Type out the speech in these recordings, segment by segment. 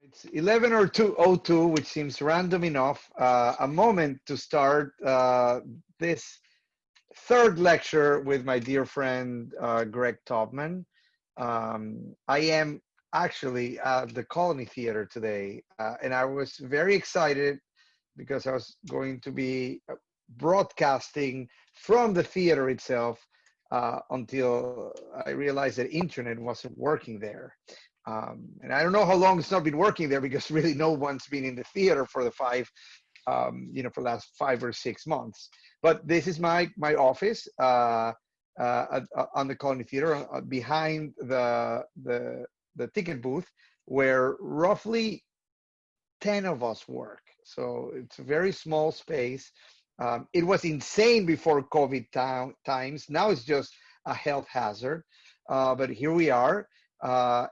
It's 11:02, which seems random enough. A moment to start this third lecture with my dear friend Greg Taubman. I am actually at the Colony Theater today, and I was very excited because I was going to be broadcasting from the theater itself until I realized that internet wasn't working there. And I don't know how long it's not been working there because really no one's been in the theater for the for the last 5 or 6 months. But this is my office on the Colony Theater behind the ticket booth where roughly 10 of us work. So it's a very small space. It was insane before COVID times. Now it's just a health hazard. But here we are.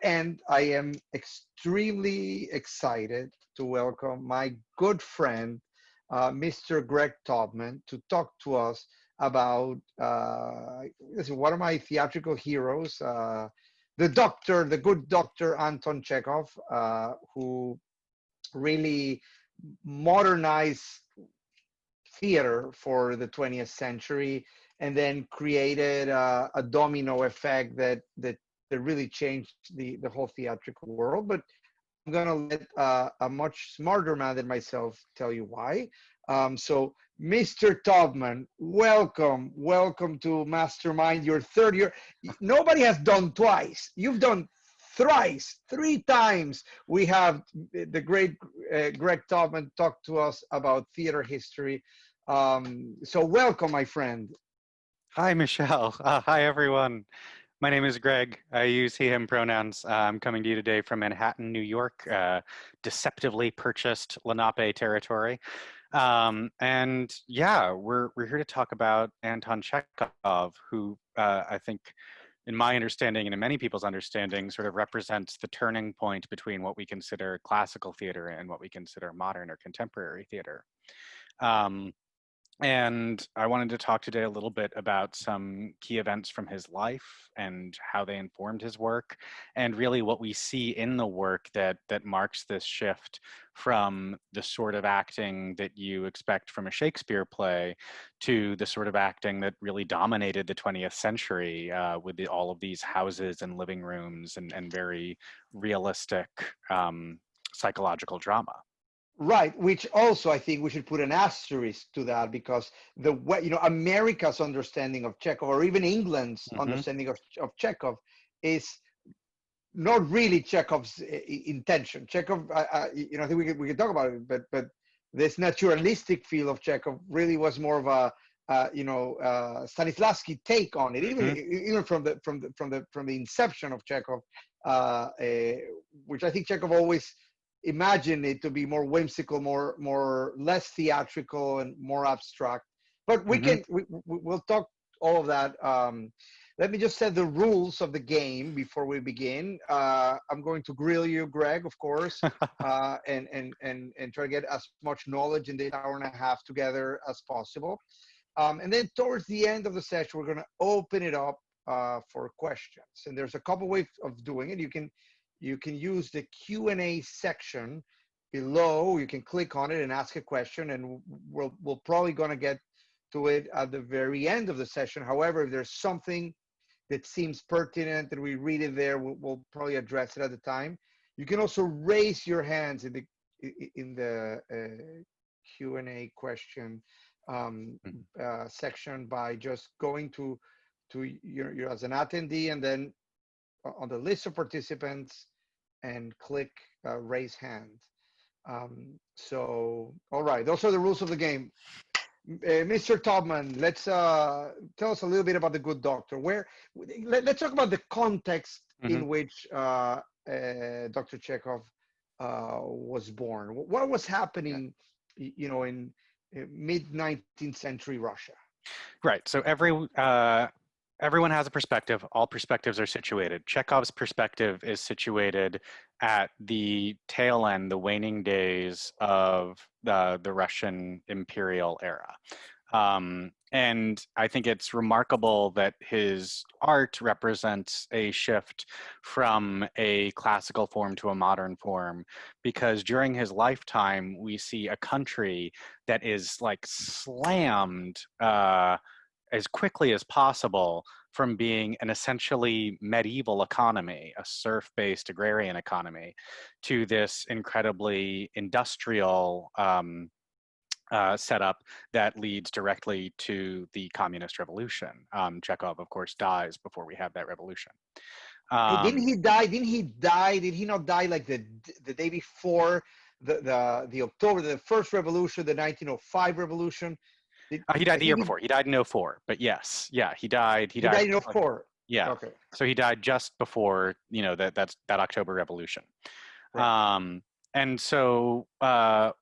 And I am extremely excited to welcome my good friend, Mr. Greg Taubman, to talk to us about one of my theatrical heroes, the good doctor Anton Chekhov, who really modernized theater for the 20th century and then created a domino effect that really changed the whole theatrical world. But I'm going to let a much smarter man than myself tell you why. So, Mr. Taubman, welcome to MasterMiND, your third year. Nobody has done twice. You've done thrice, 3 times. We have the great Greg Taubman talk to us about theater history. So welcome, my friend. Hi, Michelle. Hi, everyone. My name is Greg. I use he, him pronouns. I'm coming to you today from Manhattan, New York, deceptively purchased Lenape territory. And yeah, we're here to talk about Anton Chekhov, who I think, in my understanding and in many people's understanding, sort of represents the turning point between what we consider classical theater and what we consider modern or contemporary theater. And I wanted to talk today a little bit about some key events from his life and how they informed his work, and really what we see in the work that marks this shift from the sort of acting that you expect from a Shakespeare play to the sort of acting that really dominated the 20th century with all of these houses and living rooms and very realistic psychological drama. Right, which also I think we should put an asterisk to that, because the way, America's understanding of Chekhov, or even England's understanding of Chekhov, is not really Chekhov's intention. Chekhov, I think we can talk about it, but this naturalistic feel of Chekhov really was more of a Stanislavski take on it, even from the inception of Chekhov, which I think Chekhov always imagine it to be more whimsical, less theatrical and more abstract. But we'll talk all of that. Let me just set the rules of the game before we begin. I'm going to grill you, Greg, of course, and try to get as much knowledge in this hour and a half together as possible. And then towards the end of the session, we're going to open it up for questions. And there's a couple ways of doing it. You can use the Q&A section below. You can click on it and ask a question, and we're probably going to get to it at the very end of the session. However, if there's something that seems pertinent and we read it there, we'll probably address it at the time. You can also raise your hands in the Q&A question section by just going to your as an attendee, and then on the list of participants, and click raise hand. So, all right, those are the rules of the game. Mr. Taubman, let's tell us a little bit about The Good Doctor. Let's talk about the context in which Dr. Chekhov was born. What was happening, in mid-19th century Russia? Right. So everyone has a perspective. All perspectives are situated. Chekhov's perspective is situated at the tail end, the waning days of the Russian imperial era. And I think it's remarkable that his art represents a shift from a classical form to a modern form, because during his lifetime, we see a country that is like slammed as quickly as possible from being an essentially medieval economy, a serf-based agrarian economy, to this incredibly industrial setup that leads directly to the communist revolution. Chekhov, of course, dies before we have that revolution. Hey, didn't he die? Didn't he die? Did he not die like the day before the October, the first revolution, the 1905 revolution? He died I the year think before. He died in '04, but yes, yeah, he died. he died in Like, '04. yeah, Okay, so he died just before that October revolution. right. And so so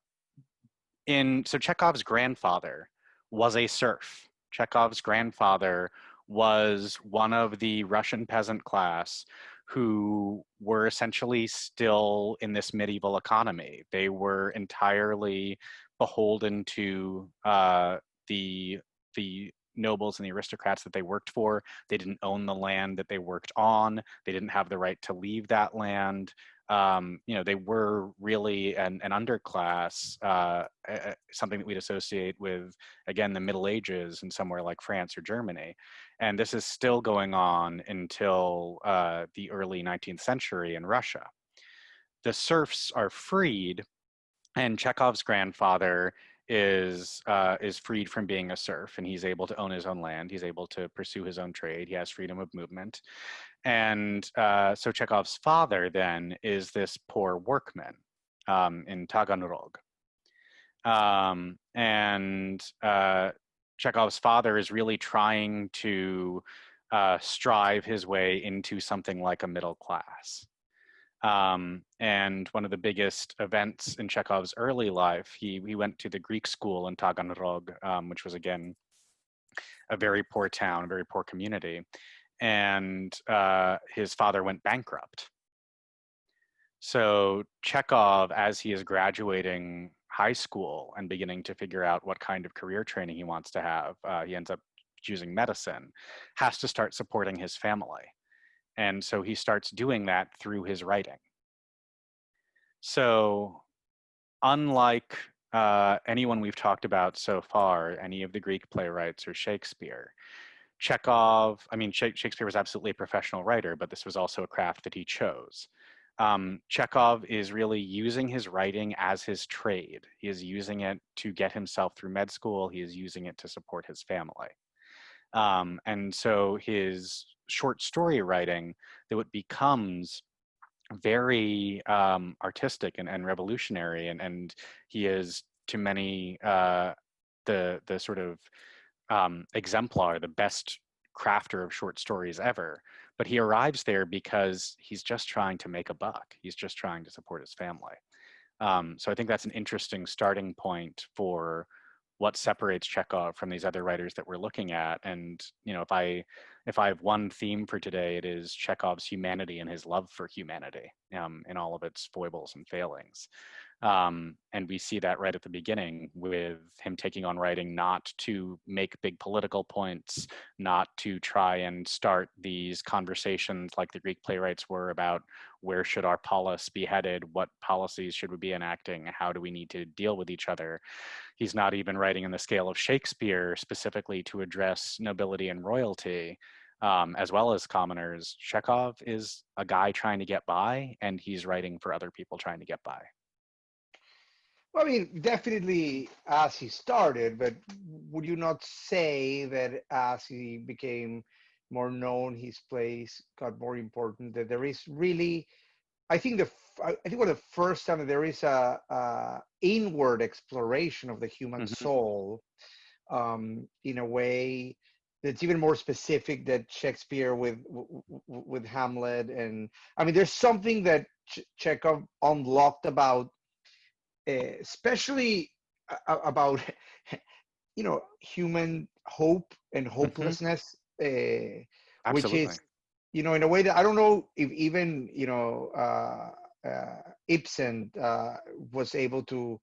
Chekhov's grandfather was a serf. Chekhov's grandfather was one of the Russian peasant class who were essentially still in this medieval economy. They were entirely beholden to the nobles and the aristocrats that they worked for. They didn't own the land that they worked on. They didn't have the right to leave that land. They were really an underclass, something that we'd associate with, again, the Middle Ages in somewhere like France or Germany. And this is still going on until the early 19th century in Russia. The serfs are freed, and Chekhov's grandfather is freed from being a serf, and he's able to own his own land. He's able to pursue his own trade. He has freedom of movement. And so Chekhov's father then is this poor workman in Taganrog. And Chekhov's father is really trying to strive his way into something like a middle class. And one of the biggest events in Chekhov's early life, he went to the Greek school in Taganrog, which was, again, a very poor town, a very poor community. And his father went bankrupt. So Chekhov, as he is graduating high school and beginning to figure out what kind of career training he wants to have, he ends up choosing medicine, has to start supporting his family. And so he starts doing that through his writing. So unlike anyone we've talked about so far, any of the Greek playwrights or Shakespeare, Chekhov, I mean, Shakespeare was absolutely a professional writer, but this was also a craft that he chose. Chekhov is really using his writing as his trade. He is using it to get himself through med school. He is using it to support his family. And so his short story writing, though it becomes very artistic and revolutionary, and he is to many the sort of exemplar, the best crafter of short stories ever. But he arrives there because he's just trying to make a buck. He's just trying to support his family. So I think that's an interesting starting point for what separates Chekhov from these other writers that we're looking at. And if I have one theme for today, it is Chekhov's humanity and his love for humanity in all of its foibles and failings. And we see that right at the beginning with him taking on writing not to make big political points, not to try and start these conversations like the Greek playwrights were about where should our polis be headed, what policies should we be enacting, how do we need to deal with each other. He's not even writing in the scale of Shakespeare specifically to address nobility and royalty. As well as commoners. Chekhov is a guy trying to get by, and he's writing for other people trying to get by. Well, I mean, definitely as he started, but would you not say that as he became more known, his plays got more important? That there is really, I think for the first time there is a inward exploration of the human Mm-hmm. soul, in a way that's even more specific than Shakespeare with Hamlet. And I mean, there's something that Chekhov unlocked about. Especially about human hope and Mm-hmm. hopelessness, which Absolutely. is in a way that I don't know if even Ibsen was able to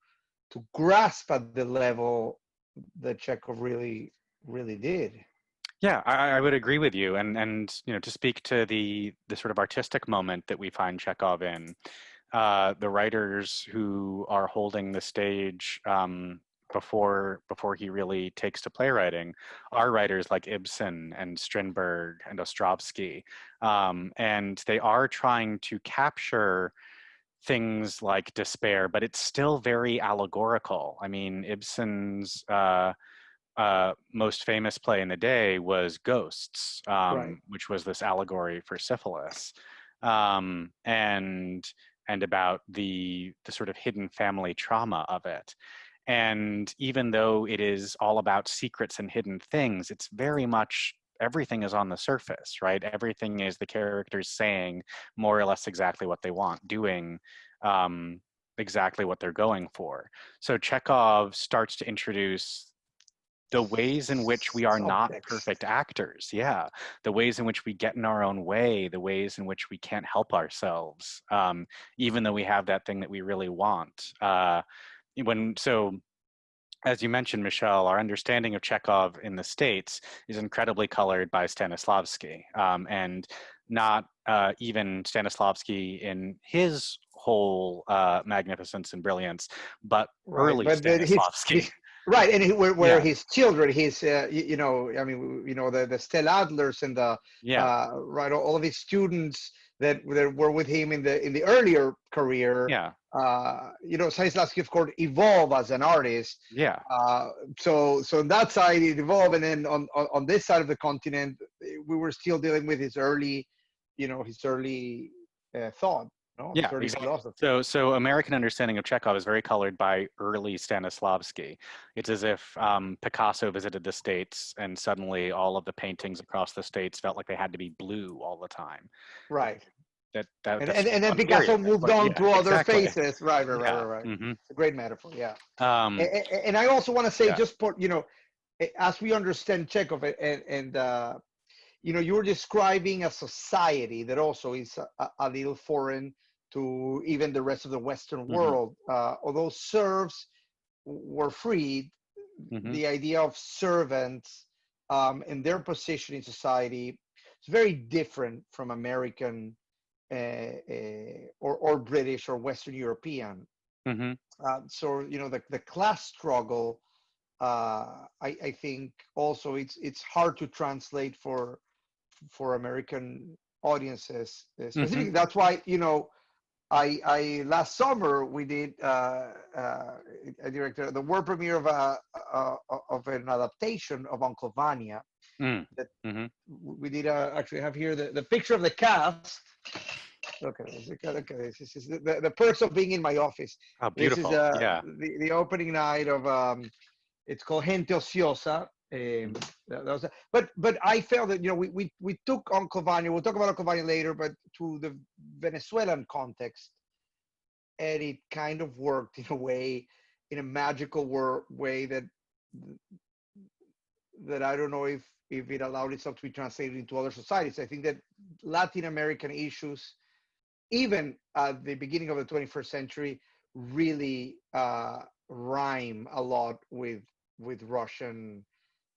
grasp at the level that Chekhov really really did. Yeah, I would agree with you. And to speak to the sort of artistic moment that we find Chekhov in, the writers who are holding the stage before he really takes to playwriting are writers like Ibsen and Strindberg and Ostrovsky, and they are trying to capture things like despair, but it's still very allegorical. I mean, Ibsen's most famous play in the day was Ghosts, Right. which was this allegory for syphilis, um, and and about the sort of hidden family trauma of it. And even though it is all about secrets and hidden things, it's very much everything is on the surface, right? Everything is the characters saying more or less exactly what they want, doing exactly what they're going for. So Chekhov starts to introduce the ways in which we are not Subtext. perfect actors. Yeah. The ways in which we get in our own way, the ways in which we can't help ourselves, even though we have that thing that we really want. So, as you mentioned, Michelle, our understanding of Chekhov in the States is incredibly colored by Stanislavski, and not even Stanislavski in his whole magnificence and brilliance, but Right, early but Stanislavski. his right, and where Yeah, his children, his I mean, the Stella Adlers and the yeah, right, all of his students that were with him in the earlier career. yeah, Stanislavski, of course, evolved as an artist. yeah. Uh, so on that side, it evolved, and then on this side of the continent, we were still dealing with his early, his early thought, his Yeah, early exactly. philosophy. So American understanding of Chekhov is very colored by early Stanislavski. It's as if Picasso visited the States and suddenly all of the paintings across the States felt like they had to be blue all the time. Right. That's sort And of then one period. Picasso moved on Yeah, to other exactly. phases. Right. Yeah. It's a great metaphor. Yeah. Um, And I also want to say, yeah. just for, as we understand Chekhov, and you were describing a society that also is a little foreign to even the rest of the Western hmm world. Although serfs were freed, hmm the idea of servants and their position in society is very different from American or British or Western European. hmm So the class struggle, I think also it's hard to translate for American audiences hmm specifically. That's why I last summer we did a director the world premiere of an adaptation of Uncle Vanya that hmm we did actually have here the picture of the cast. Okay, this is the perks of being in my office. Oh, This is beautiful. Yeah. the opening night of it's called Gente Ociosa. But I felt that we took Uncle Vanya. We'll talk about Uncle Vanya later, but to the Venezuelan context, and it kind of worked in a way, in a magical way that I don't know if it allowed itself to be translated into other societies. I think that Latin American issues, even at the beginning of the 21st century, really rhyme a lot with Russian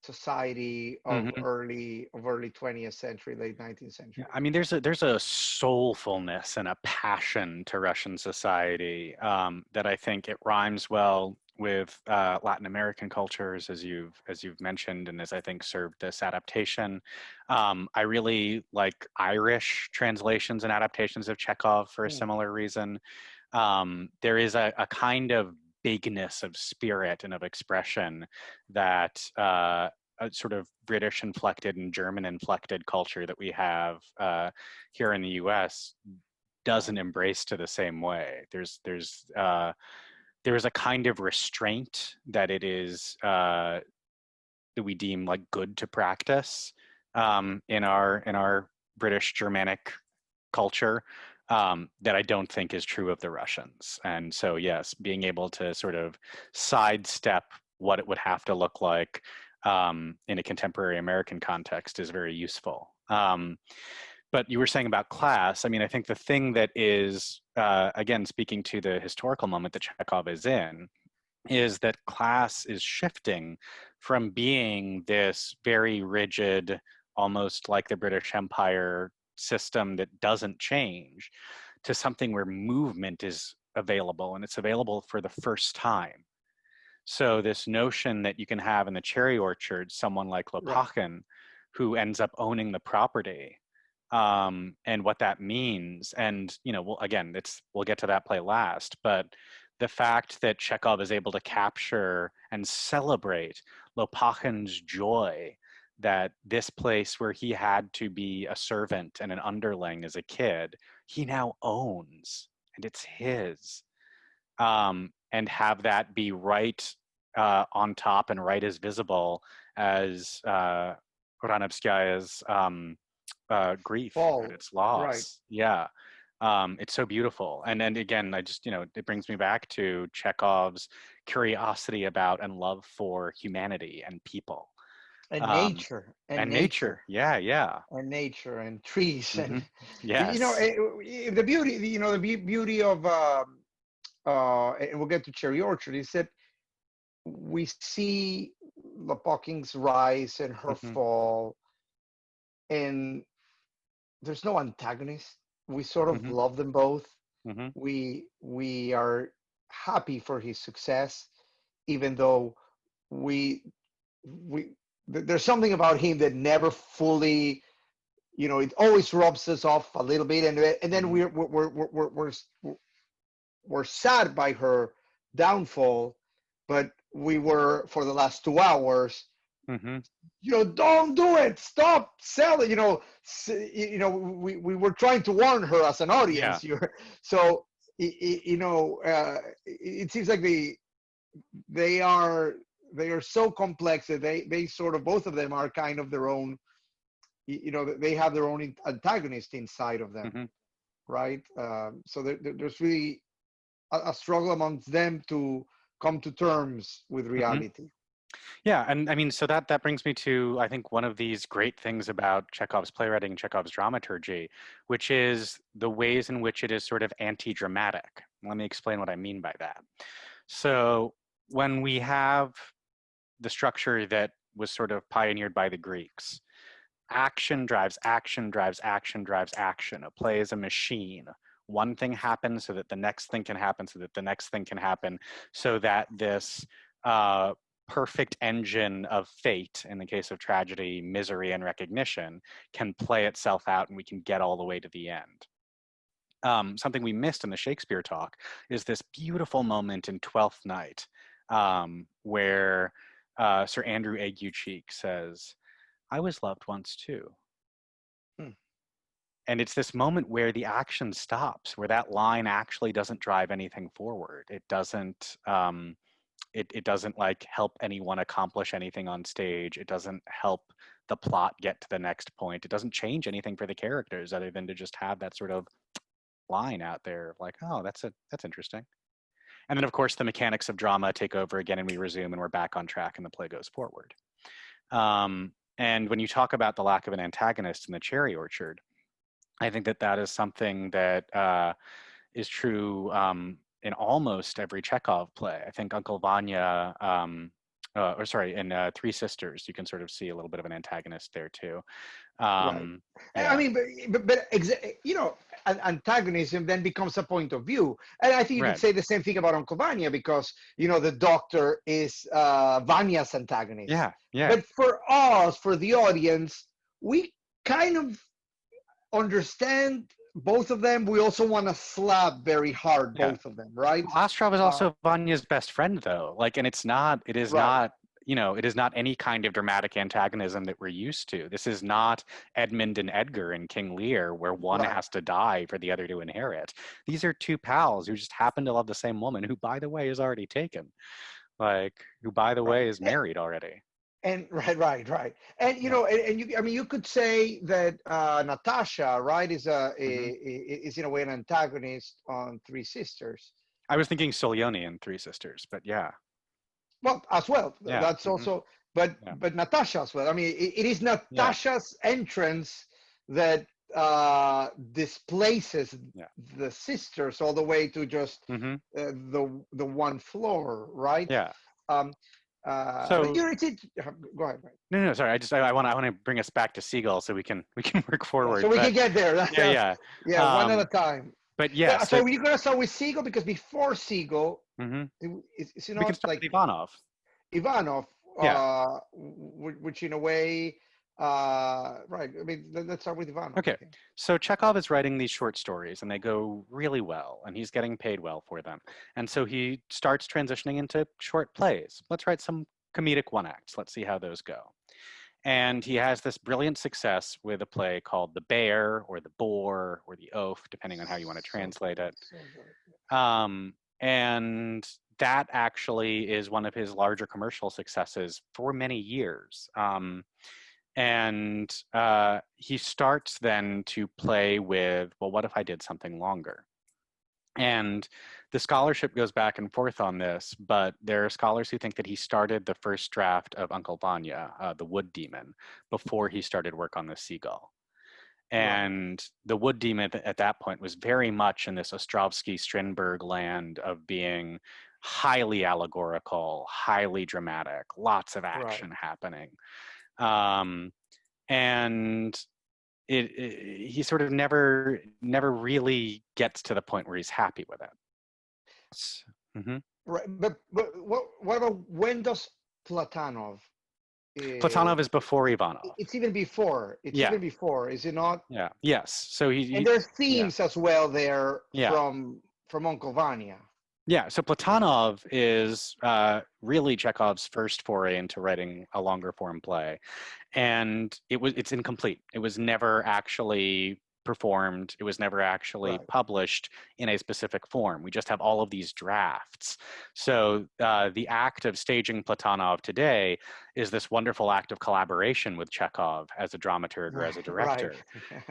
society of hmm early 20th century, late 19th Yeah, century. I mean, there's a soulfulness and a passion to Russian society that I think it rhymes well with Latin American cultures, as you've mentioned, and as I think served this adaptation. I really like Irish translations and adaptations of Chekhov for a Mm. similar reason. There is a kind of bigness of spirit and of expression that a sort of British inflected and German inflected culture that we have here in the U.S. doesn't Right. embrace to the same way. There is a kind of restraint that it is that we deem like good to practice in our British Germanic culture that I don't think is true of the Russians. And so, yes, being able to sort of sidestep what it would have to look like in a contemporary American context is very useful. But you were saying about class. I mean, I think the thing that is, again, speaking to the historical moment that Chekhov is in, is that class is shifting from being this very rigid, almost like the British Empire system that doesn't change, to something where movement is available, and it's available for the first time. So this notion that you can have in the cherry orchard someone like Right. Lopakhin, who ends up owning the property, and what that means. And again, we'll get to that play last, but the fact that Chekhov is able to capture and celebrate Lopakhin's joy that this place where he had to be a servant and an underling as a kid, he now owns, and it's his. And have that be right on top and right as visible as Ranovskaya's grief Fall. at its Right. loss. Yeah. It's so beautiful. And then again, it brings me back to Chekhov's curiosity about and love for humanity and people. And Um, nature. and nature. Yeah, yeah. And nature and trees Hmm. and Yes. the beauty, the beauty of and we'll get to cherry orchard, is that we see Lopakhin's rise and her Hmm. fall, and there's no antagonist. We sort of Hmm. love them both. Hmm. We are happy for his success, even though we there's something about him that never fully, it always rubs us off a little bit, and then Hmm. we're sad by her downfall, but we were, for the last 2 hours, Hmm. don't do it, stop selling, we were trying to warn her as an Yeah. audience. So it seems like they are so complex that they sort of, both of them are kind of their own, they have their own antagonist inside of them, Hmm. right? So there's really a struggle amongst them to come to terms with Hmm. reality. Yeah, and I mean, so that brings me to, I think, one of these great things about Chekhov's playwriting, Chekhov's dramaturgy, which is the ways in which it is sort of anti-dramatic. Let me explain what I mean by that. So when we have the structure that was sort of pioneered by the Greeks, action drives action drives action drives action. A play is a machine. One thing happens so that the next thing can happen, so that the next thing can happen, so that this perfect engine of fate, in the case of tragedy, misery, and recognition, can play itself out and we can get all the way to the end. Something we missed in the Shakespeare talk is this beautiful moment in Twelfth Night, where Sir Andrew Aguecheek says, "I was loved once too." Hmm. And it's this moment where the action stops, where that line actually doesn't drive anything forward. It doesn't it doesn't like help anyone accomplish anything on stage. It doesn't help the plot get to the next point. It doesn't change anything for the characters other than to just have that sort of line out there like, oh, that's interesting. And then of course the mechanics of drama take over again and we resume and we're back on track and the play goes forward. And when you talk about the lack of an antagonist in the cherry orchard, I think that is something that is true in almost every Chekhov play. I think Uncle Vanya, in Three Sisters, you can sort of see a little bit of an antagonist there too. Right. I Yeah, mean, antagonism then becomes a point of view, and I think you could right. say the same thing about Uncle Vanya, because the doctor is Vanya's antagonist. Yeah, yeah. But for us, for the audience, we kind of understand both of them. We also want to slap very hard Yeah. both of them, right? Ostrov is Uh, also Vanya's best friend, though. Like, and it is right, not, it is not any kind of dramatic antagonism that we're used to. This is not Edmund and Edgar in King Lear, where one right. has to die for the other to inherit. These are two pals who just happen to love the same woman, who, by the way, is already taken. Like, who, by the Right. way, is married already. And right. And Yeah. I mean, you could say that Natasha, right, Hmm. is in a way an antagonist on Three Sisters. I was thinking Solioni in Three Sisters, but yeah, Well, as well, yeah, that's hmm, also, but yeah, Natasha as well. I mean, it is yeah, Natasha's entrance that displaces yeah. the sisters all the way to just Hmm. the one floor, right? Yeah. Um, But So you know, go ahead. Right. no, sorry. I want to bring us back to Seagull so we can work Yeah, forward. so we But can get there. yeah. Yeah, one at a Um, time. but yes, So we're gonna start with Siegel because before Siegel, hmm it's we can not start like with Ivanov. Ivanov, Yeah. which in a way, right. I mean, let's start with Ivanov, I Okay. think. So Chekhov is writing these short stories, and they go really well, and he's getting paid well for them. And so he starts transitioning into short plays. Let's write some comedic one acts. Let's see how those go. And he has this brilliant success with a play called The Bear or The Boar or The Oaf, depending on how you want to So translate good, it. so good. And that actually is one of his larger commercial successes for many years. And he starts then to play with, well, what if I did something longer? And the scholarship goes back and forth on this, but there are scholars who think that he started the first draft of Uncle Vanya, the Wood Demon, before he started work on the Seagull. Right. And the Wood Demon at that point was very much in this Ostrovsky-Strindberg land of being highly allegorical, highly dramatic, lots of Right. action happening. Um, and he sort of never really gets to the point where he's happy with it. Mm-hmm. Right. But what about when does Platanov? Platanov is before Ivanov. It's even before. It's Yeah, even before, is it not? yeah, yes. So And there's yeah, themes as well there yeah. from Uncle Vanya. Yeah, so Platanov is really Chekhov's first foray into writing a longer form play, and it's incomplete. It was never actually performed. It was never actually Right. published in a specific form. We just have all of these drafts. So the act of staging Platanov today is this wonderful act of collaboration with Chekhov as a dramaturg or as a Right. director,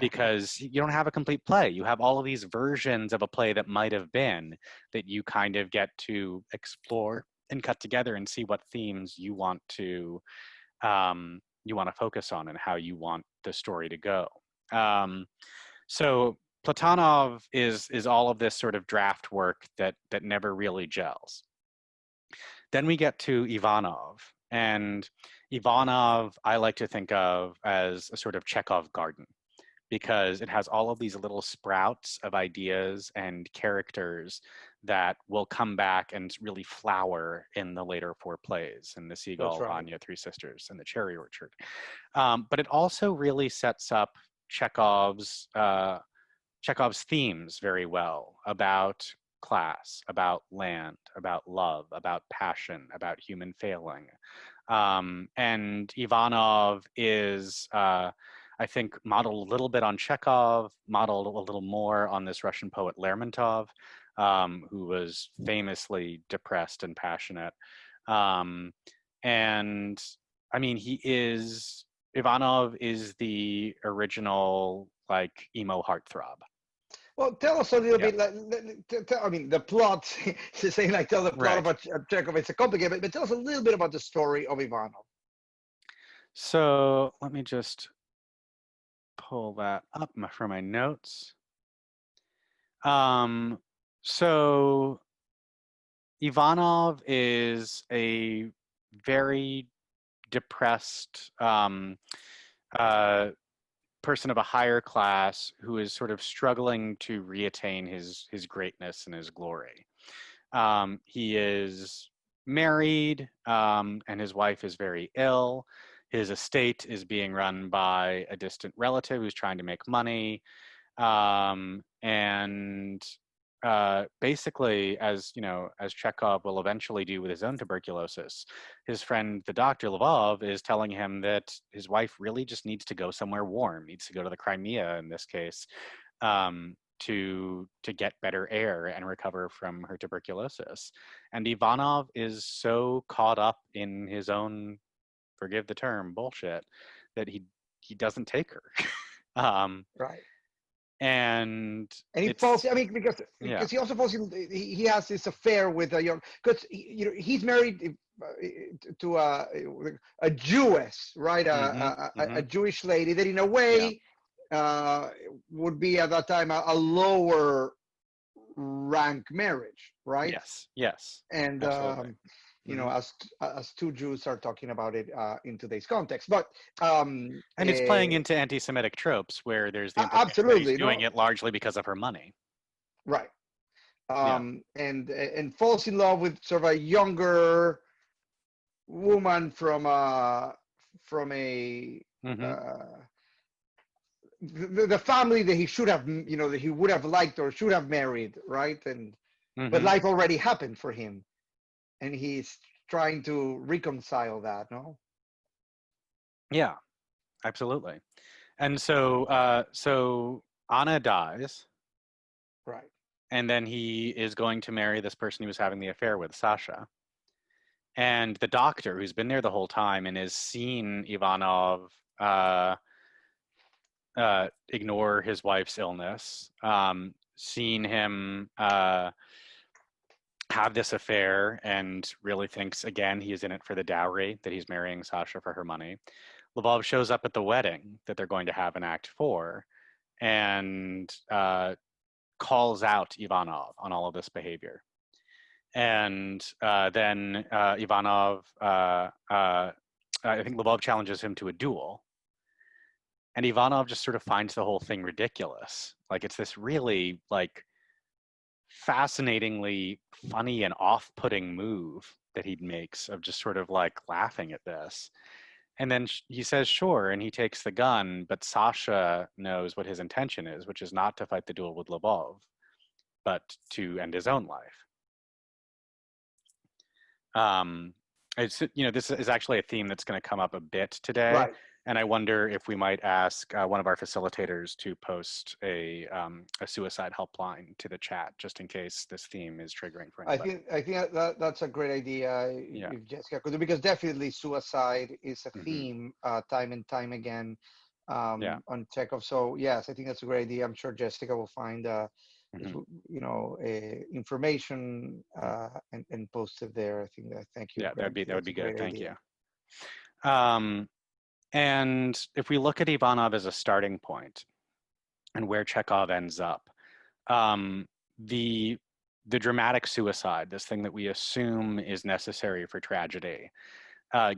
because you don't have a complete play. You have all of these versions of a play that might have been that you kind of get to explore and cut together and see what themes you want to focus on and how you want the story to go. So Platanov is all of this sort of draft work that never really gels. Then we get to Ivanov, and Ivanov I like to think of as a sort of Chekhov garden, because it has all of these little sprouts of ideas and characters that will come back and really flower in the later four plays, in The That's Seagull, right. Vanya, Three Sisters, and The Cherry Orchard. But it also really sets up Chekhov's themes very well about class, about land, about love, about passion, about human failing. And Ivanov is, I think, modeled a little bit on Chekhov, modeled a little more on this Russian poet Lermontov, who was famously depressed and passionate. Um, and I mean, Ivanov is the original like emo heartthrob. Well, tell us a little Yeah. bit. I mean, the plot. Saying like tell the plot Right. about Chekhov. It's a complicated, but tell us a little bit about the story of Ivanov. So let me just pull that up from my notes. So Ivanov is a very depressed uh, person of a higher class who is sort of struggling to reattain his greatness and his glory. He is married, and his wife is very ill. His estate is being run by a distant relative who's trying to make money. And basically, as you know, as Chekhov will eventually do with his own tuberculosis, his friend, the doctor Lvov, is telling him that his wife really just needs to go somewhere warm, needs to go to the Crimea in this case, to get better air and recover from her tuberculosis. And Ivanov is so caught up in his own, forgive the term, bullshit, that he doesn't take her. Right. And And he falls. it's I mean, yeah, because he also falls in. He has this affair with a young. Because he's married to a Jewess, right? mm-hmm, A mm-hmm, Jewish lady that, in a yeah, way, would be at that time a lower rank marriage, right? yes, And absolutely. you know, as two Jews are talking about it in today's context. But and it's playing into anti-Semitic tropes where there's the implication that he's absolutely doing no, it largely because of her money. right. Yeah. And falls in love with sort of a younger woman from a Mm-hmm. the family that he should have, you know, that he would have liked or should have married, right? And but Mm-hmm. life already happened for him, and he's trying to reconcile that. No, Yeah, absolutely. And so Anna dies, right, and then he is going to marry this person he was having the affair with, Sasha. And the doctor, who's been there the whole time and has seen Ivanov ignore his wife's illness, seen him have this affair, and really thinks, again, he is in it for the dowry, that he's marrying Sasha for her money. Lvov shows up at the wedding that they're going to have in Act 4 and calls out Ivanov on all of this behavior. And then Ivanov, I think Lvov challenges him to a duel. And Ivanov just sort of finds the whole thing ridiculous. Like, it's this really, like, fascinatingly funny and off-putting move that he makes of just sort of like laughing at this. And then he says, sure, and he takes the gun, but Sasha knows what his intention is, which is not to fight the duel with Lvov, but to end his own life. It's, you know, this is actually a theme that's going to come up a bit today. right. And I wonder if we might ask one of our facilitators to post a suicide helpline to the chat, just in case this theme is triggering for anybody. I think that's a great idea, Yeah. if Jessica could do, because definitely suicide is a Mm-hmm. theme time and time again Yeah. on Chekhov. So yes, I think that's a great idea. I'm sure Jessica will find Mm-hmm. you know, information and post it there. I think that. Thank you, Yeah, Greg. that would That's be a good. great Thank idea. you. And if we look at Ivanov as a starting point and where Chekhov ends up, the dramatic suicide, this thing that we assume is necessary for tragedy,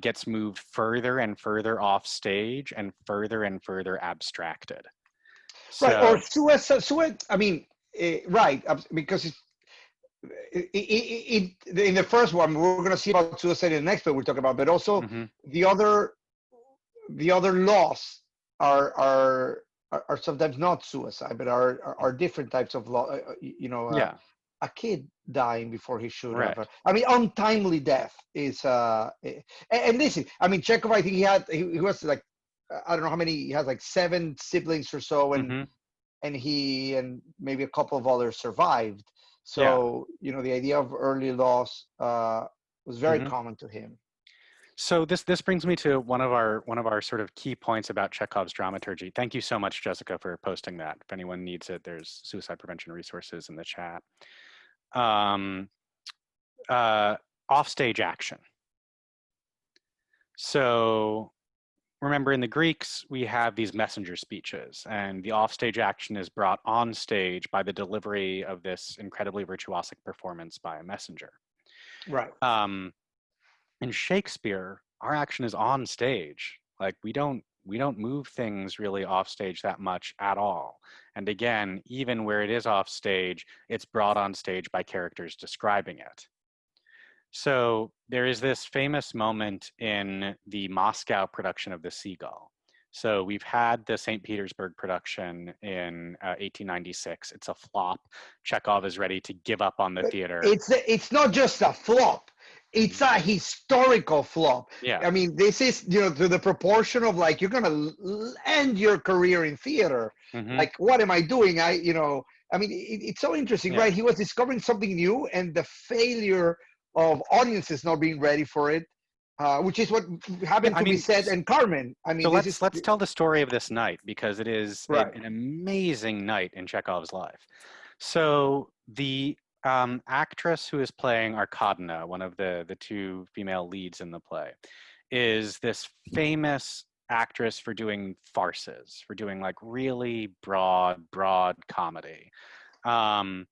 gets moved further and further off stage and further abstracted. Right, or So, suicide. I mean, right, because in the first one we're going to see about suicide in the next one we'll talk about, but also mm-hmm. the other laws are sometimes not suicide, but are different types of law. You know, Yeah, a kid dying before he should have. right. I mean, untimely death is. And listen, I mean, Chekhov, I think he was like, I don't know how many. He has like 7 siblings or so, Mm-hmm. and he and maybe a couple of others survived. Yeah. So you know, the idea of early loss was very Mm-hmm. common to him. So this brings me to one of our sort of key points about Chekhov's dramaturgy. Thank you so much, Jessica, for posting that. If anyone needs it, there's suicide prevention resources in the chat. Offstage action. So remember, in the Greeks, we have these messenger speeches, and the offstage action is brought on stage by the delivery of this incredibly virtuosic performance by a messenger. Right. In Shakespeare, our action is on stage. Like, we don't move things really off stage that much at all. And again, even where it is off stage, it's brought on stage by characters describing it. So there is this famous moment in the Moscow production of The Seagull. So we've had the St. Petersburg production in 1896. It's a flop. Chekhov is ready to give up on the theater. It's not just a flop. It's a historical flop. Yeah. I mean, this is, you know, to the proportion of like, you're going to end your career in theater. Mm-hmm. Like, what am I doing? I mean, it's so interesting, right? He was discovering something new, and the failure of audiences not being ready for it, which is what happened to be said in Carmen. I mean, so let's tell the story of this night, because it is an amazing night in Chekhov's life. So the actress who is playing Arkadina, one of the 2 female leads in the play, is this famous actress for doing farces, for doing like really broad comedy. And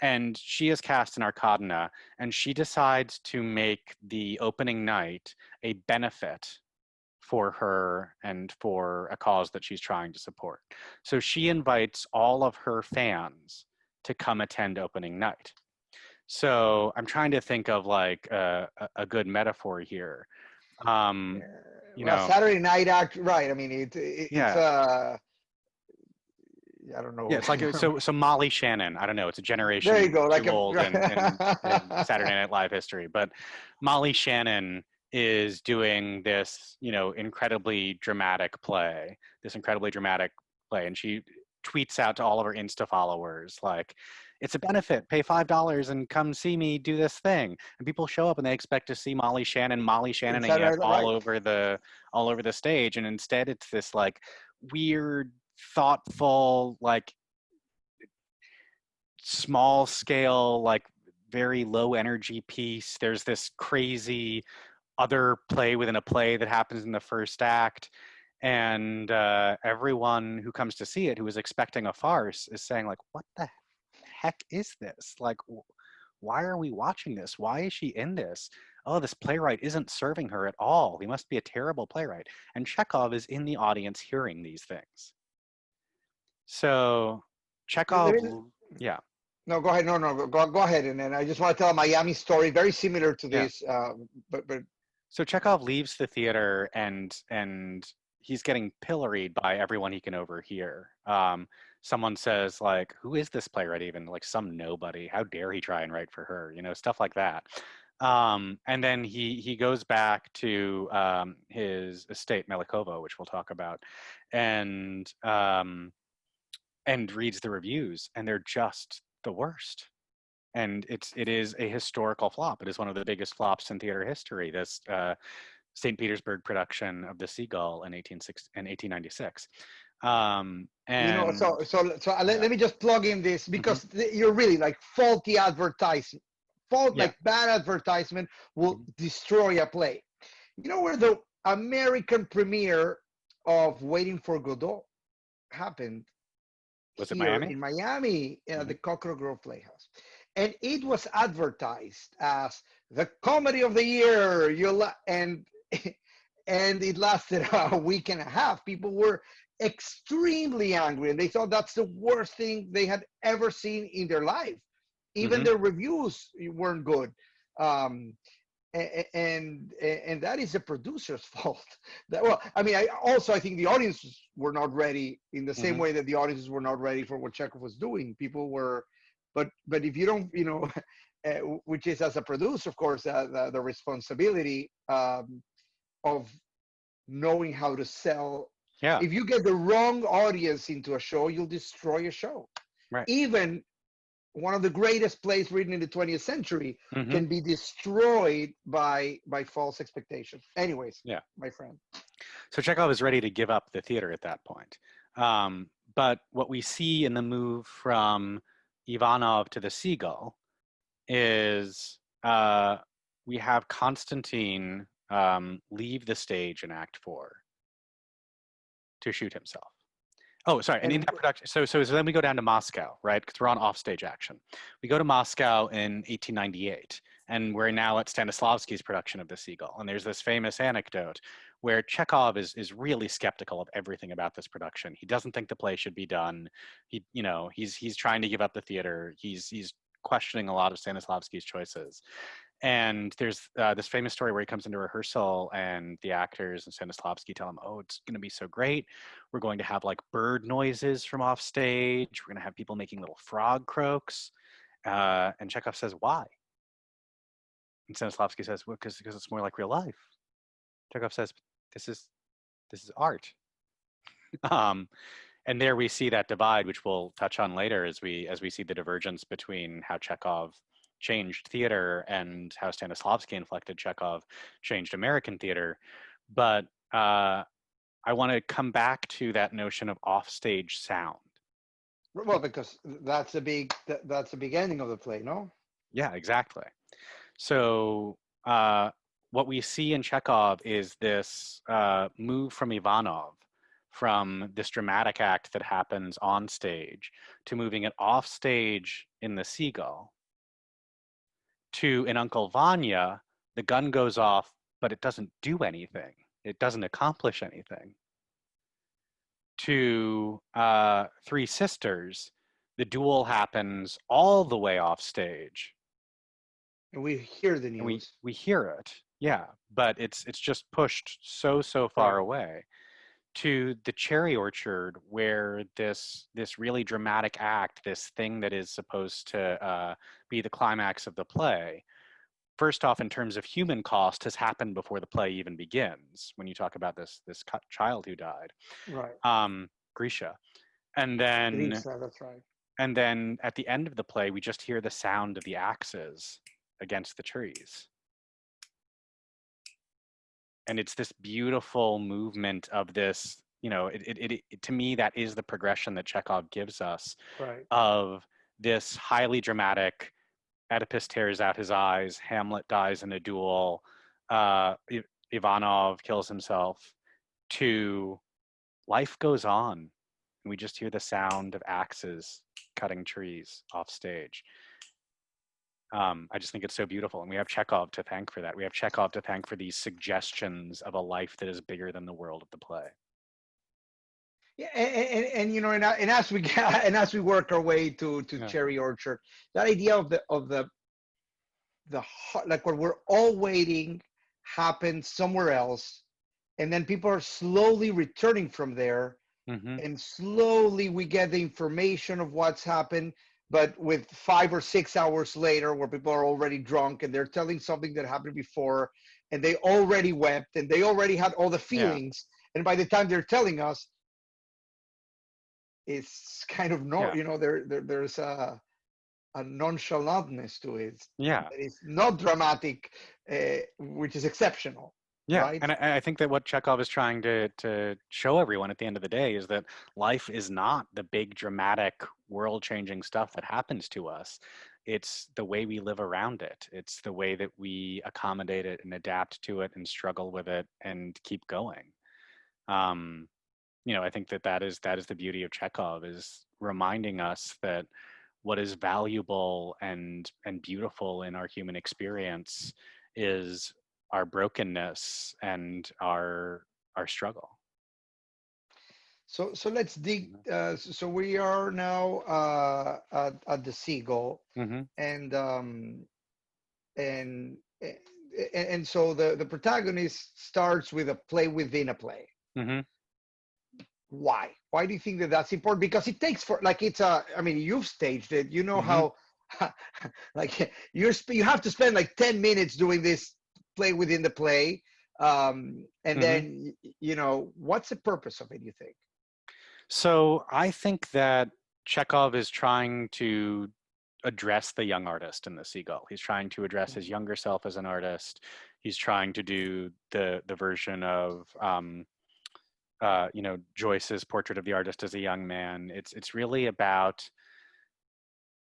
and she is cast in Arkadina, and she decides to make the opening night a benefit for her and for a cause that she's trying to support. So she invites all of her fans to come attend opening night. So I'm trying to think of like a good metaphor here. You Well, know, Saturday Night Act, right? I mean, it's yeah, I don't yeah. know. It's like so Molly Shannon. I don't know. It's a There you generation go, like too a old in Saturday Night Live history. But Molly Shannon is doing this, incredibly dramatic play. This incredibly dramatic play, and she tweets out to all of her Insta followers like, "It's a benefit. Pay $5 and come see me do this thing." And people show up and they expect to see Molly Shannoning it Saturday Night, right? all over the stage, and instead it's this like weird, thoughtful, like small scale, like very low energy piece. There's this crazy other play within a play that happens in the first act, and everyone who comes to see it who is expecting a farce is saying like, what the heck is this? Like, why are we watching this? Why is she in this? Oh, this playwright isn't serving her at all. He must be a terrible playwright. And Chekhov is in the audience hearing these things. So Let Chekhov, me, yeah, no, go ahead. No, no, go ahead. And then I just want to tell a Miami story, very similar to yeah. this, but So Chekhov leaves the theater, and he's getting pilloried by everyone he can overhear. Someone says like, "Who is this playwright even? Like some nobody. How dare he try and write for her? Stuff like that." And then he goes back to his estate, Melikovo, which we'll talk about, and reads the reviews, and they're just the worst. And it is a historical flop. It is one of the biggest flops in theater history. This St. Petersburg production of The Seagull in 1896. And yeah, let me just plug in this, hmm because you're really like faulty advertising, yeah, like bad advertisement will hmm destroy a play. You know where the American premiere of Waiting for Godot happened? was it Here Miami? in Miami, hmm the Cockrell Grove Playhouse. And it was advertised as the comedy of the year. And and it lasted a week and a half. People were extremely angry, and they thought that's the worst thing they had ever seen in their life. Even hmm their reviews weren't good. Um, and that is the producer's fault. Well, I mean, I think the audiences were not ready in the same hmm way that the audiences were not ready for what Chekhov was doing. People were, but if you don't, which is as a producer, of course, the responsibility of knowing how to sell. Yeah, If you get the wrong audience into a show, you'll destroy a show. right. Even one of the greatest plays written in the 20th century hmm can be destroyed by false expectation. Anyways, Yeah. my friend. So Chekhov is ready to give up the theater at that point. But what we see in the move from Ivanov to the Seagull is we have Constantine leave the stage in Act 4 to shoot himself. Oh, sorry. And in And that production, so then we go down to Moscow, right? Because we're on offstage action. We go to Moscow in 1898, and we're now at Stanislavski's production of The Seagull. And there's this famous anecdote where Chekhov is really skeptical of everything about this production. He doesn't think the play should be done. He's trying to give up the theater. He's questioning a lot of Stanislavski's choices. And there's this famous story where he comes into rehearsal, and the actors and Stanislavski tell him, "Oh, it's going to be so great. We're going to have like bird noises from off stage. We're going to have people making little frog croaks." And Chekhov says, "Why?" And Stanislavski says, "Well, because it's more like real life." Chekhov says, "This is art." um, and there we see that divide, which we'll touch on later as we see the divergence between how Chekhov changed theater and how Stanislavski inflected Chekhov changed American theater. But I want to come back to that notion of offstage sound. well, because that's the big ending of the play, no? Yeah, exactly. So what we see in Chekhov is this move from Ivanov from this dramatic act that happens on stage to moving it off stage in The Seagull to in Uncle Vanya, the gun goes off, but it doesn't do anything. It doesn't accomplish anything. To Three Sisters, the duel happens all the way off stage. And we hear the And news. we hear it, yeah, but it's just pushed so far away. To The Cherry Orchard, where this really dramatic act, this thing that is supposed to be the climax of the play, first off, in terms of human cost, has happened before the play even begins. When you talk about this child who died, Right. Grisha, and then That's right. and then at the end of the play, we just hear the sound of the axes against the trees. And it's this beautiful movement of this, you know, it to me, that is the progression that Chekhov gives us, Right. of this highly dramatic, Oedipus tears out his eyes, Hamlet dies in a duel, Ivanov kills himself, to life goes on. And we just hear the sound of axes cutting trees off stage. I just think it's so beautiful. And we have Chekhov to thank for that. We have Chekhov to thank for these suggestions of a life that is bigger than the world of the play. Yeah, and you know, and as we and as we work our way to Yeah. Cherry Orchard, that idea of the like what we're all waiting happens somewhere else, and then people are slowly returning from there, Mm-hmm. and slowly we get the information of what's happened, but with 5 or 6 hours later, where people are already drunk and they're telling something that happened before, and they already wept and they already had all the feelings, and by the time they're telling us, it's kind of you know, there's a nonchalantness to it. Yeah. It's not dramatic, which is exceptional. Yeah, Right? and I think that what Chekhov is trying to show everyone at the end of the day is that life is not the big dramatic world-changing stuff that happens to us. It's the way we live around it. It's the way that we accommodate it and adapt to it and struggle with it and keep going. You know, I think that is the beauty of Chekhov, is reminding us that what is valuable and beautiful in our human experience is our brokenness and our struggle. So let's dig. So we are now at the Seagull, Mm-hmm. and and and so the protagonist starts with a play within a play. Mm-hmm. Why do you think that that's important? Because it takes for, like, it's a, I mean, you've staged it, you know, Mm-hmm. how like you have to spend like 10 minutes doing this play within the play, and Mm-hmm. then, you know, what's the purpose of it, you think? So I think that Chekhov is trying to address the young artist in The Seagull. He's trying to address his younger self as an artist. He's trying to do the version of you know, Joyce's portrait of the artist as a young man. It's really about,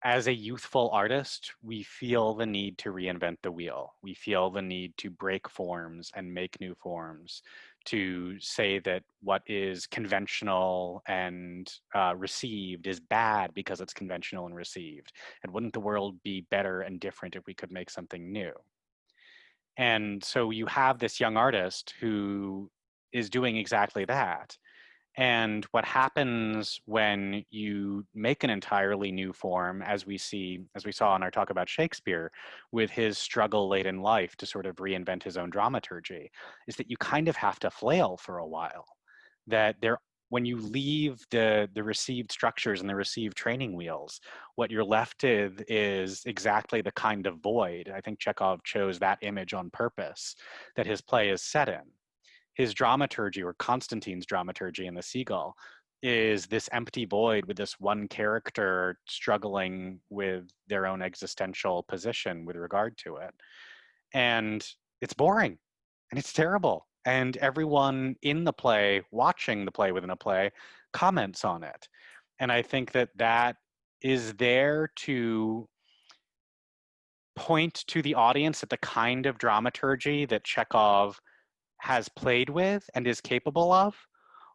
as a youthful artist, we feel the need to reinvent the wheel. We feel the need to break forms and make new forms, to say that what is conventional and received is bad because it's conventional and received. And wouldn't the world be better and different if we could make something new? And so you have this young artist who is doing exactly that. And what happens when you make an entirely new form, as we saw in our talk about Shakespeare, with his struggle late in life to sort of reinvent his own dramaturgy, is that you kind of have to flail for a while. That when you leave the received structures and the received training wheels, what you're left with is exactly the kind of void. I think Chekhov chose that image on purpose, that his play is set in. His dramaturgy, or Constantine's dramaturgy in The Seagull, is this empty void with this one character struggling with their own existential position with regard to it. And it's boring and it's terrible. And everyone in the play, watching the play within a play, comments on it. And I think that is there to point to the audience at the kind of dramaturgy that Chekhov has played with and is capable of,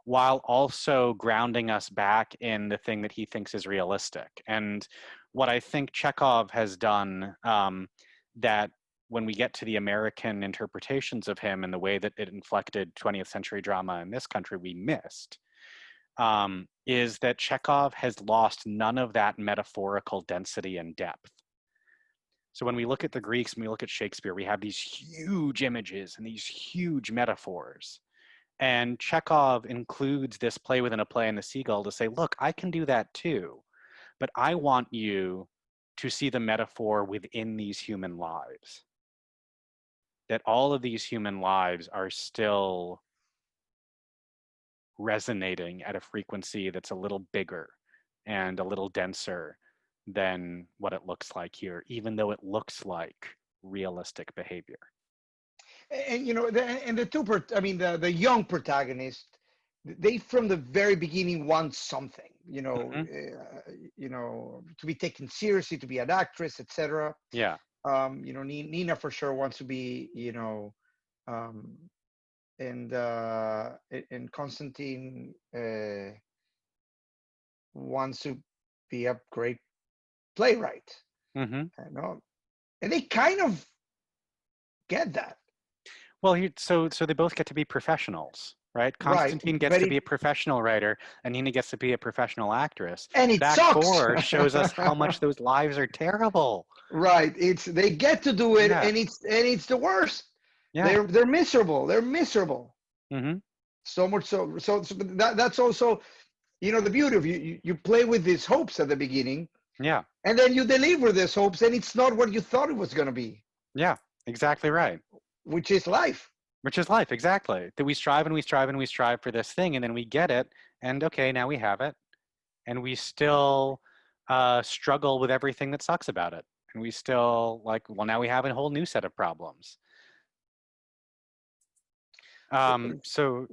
while also grounding us back in the thing that he thinks is realistic. And what I think Chekhov has done, that when we get to the American interpretations of him and the way that it inflected 20th century drama in this country, we missed, is that Chekhov has lost none of that metaphorical density and depth. So when we look at the Greeks and we look at Shakespeare, we have these huge images and these huge metaphors. And Chekhov includes this play within a play in The Seagull to say, look, I can do that too, but I want you to see the metaphor within these human lives. That all of these human lives are still resonating at a frequency that's a little bigger and a little denser than what it looks like here, even though it looks like realistic behavior. And the young protagonist, they from the very beginning want something, to be taken seriously, to be an actress, etc. Yeah. Nina for sure wants to be, and Constantine wants to be a great playwright. Mm-hmm. And they kind of get that. Well, so they both get to be professionals, right? Constantine gets to be a professional writer, and Nina gets to be a professional actress. And it Act sucks. 4 shows us how much those lives are terrible. Right. They get to do it, Yeah. and it's the worst. Yeah. They're miserable. They're miserable. Mm-hmm. So much so that's also, the beauty of you play with these hopes at the beginning. Yeah. And then you deliver these hopes, and it's not what you thought it was going to be. Yeah, exactly right. Which is life. Which is life, exactly. That we strive and we strive and we strive for this thing, and then we get it, and okay, now we have it, and we still struggle with everything that sucks about it, and we still now we have a whole new set of problems. So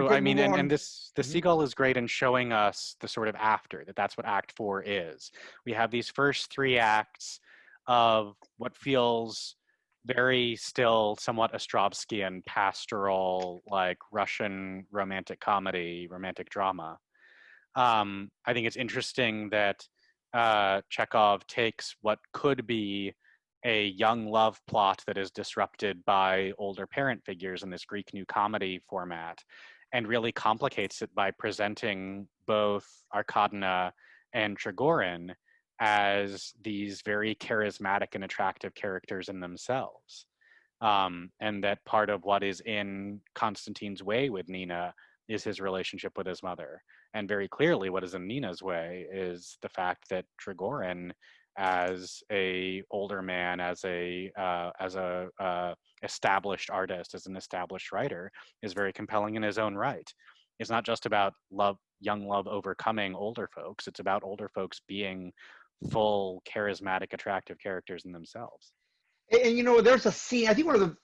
I mean, and the Seagull is great in showing us the sort of after, that's what Act 4 is. We have these first 3 acts of what feels very still somewhat Ostrovskian, pastoral, like Russian romantic comedy, romantic drama. I think it's interesting that Chekhov takes what could be a young love plot that is disrupted by older parent figures in this Greek new comedy format, and really complicates it by presenting both Arkadina and Trigorin as these very charismatic and attractive characters in themselves. And that part of what is in Constantine's way with Nina is his relationship with his mother. And very clearly what is in Nina's way is the fact that Trigorin, as a older man, as a established artist, as an established writer, is very compelling in his own right. It's not just about young love overcoming older folks. It's about older folks being full, charismatic, attractive characters in themselves. And there's a scene, I think one of the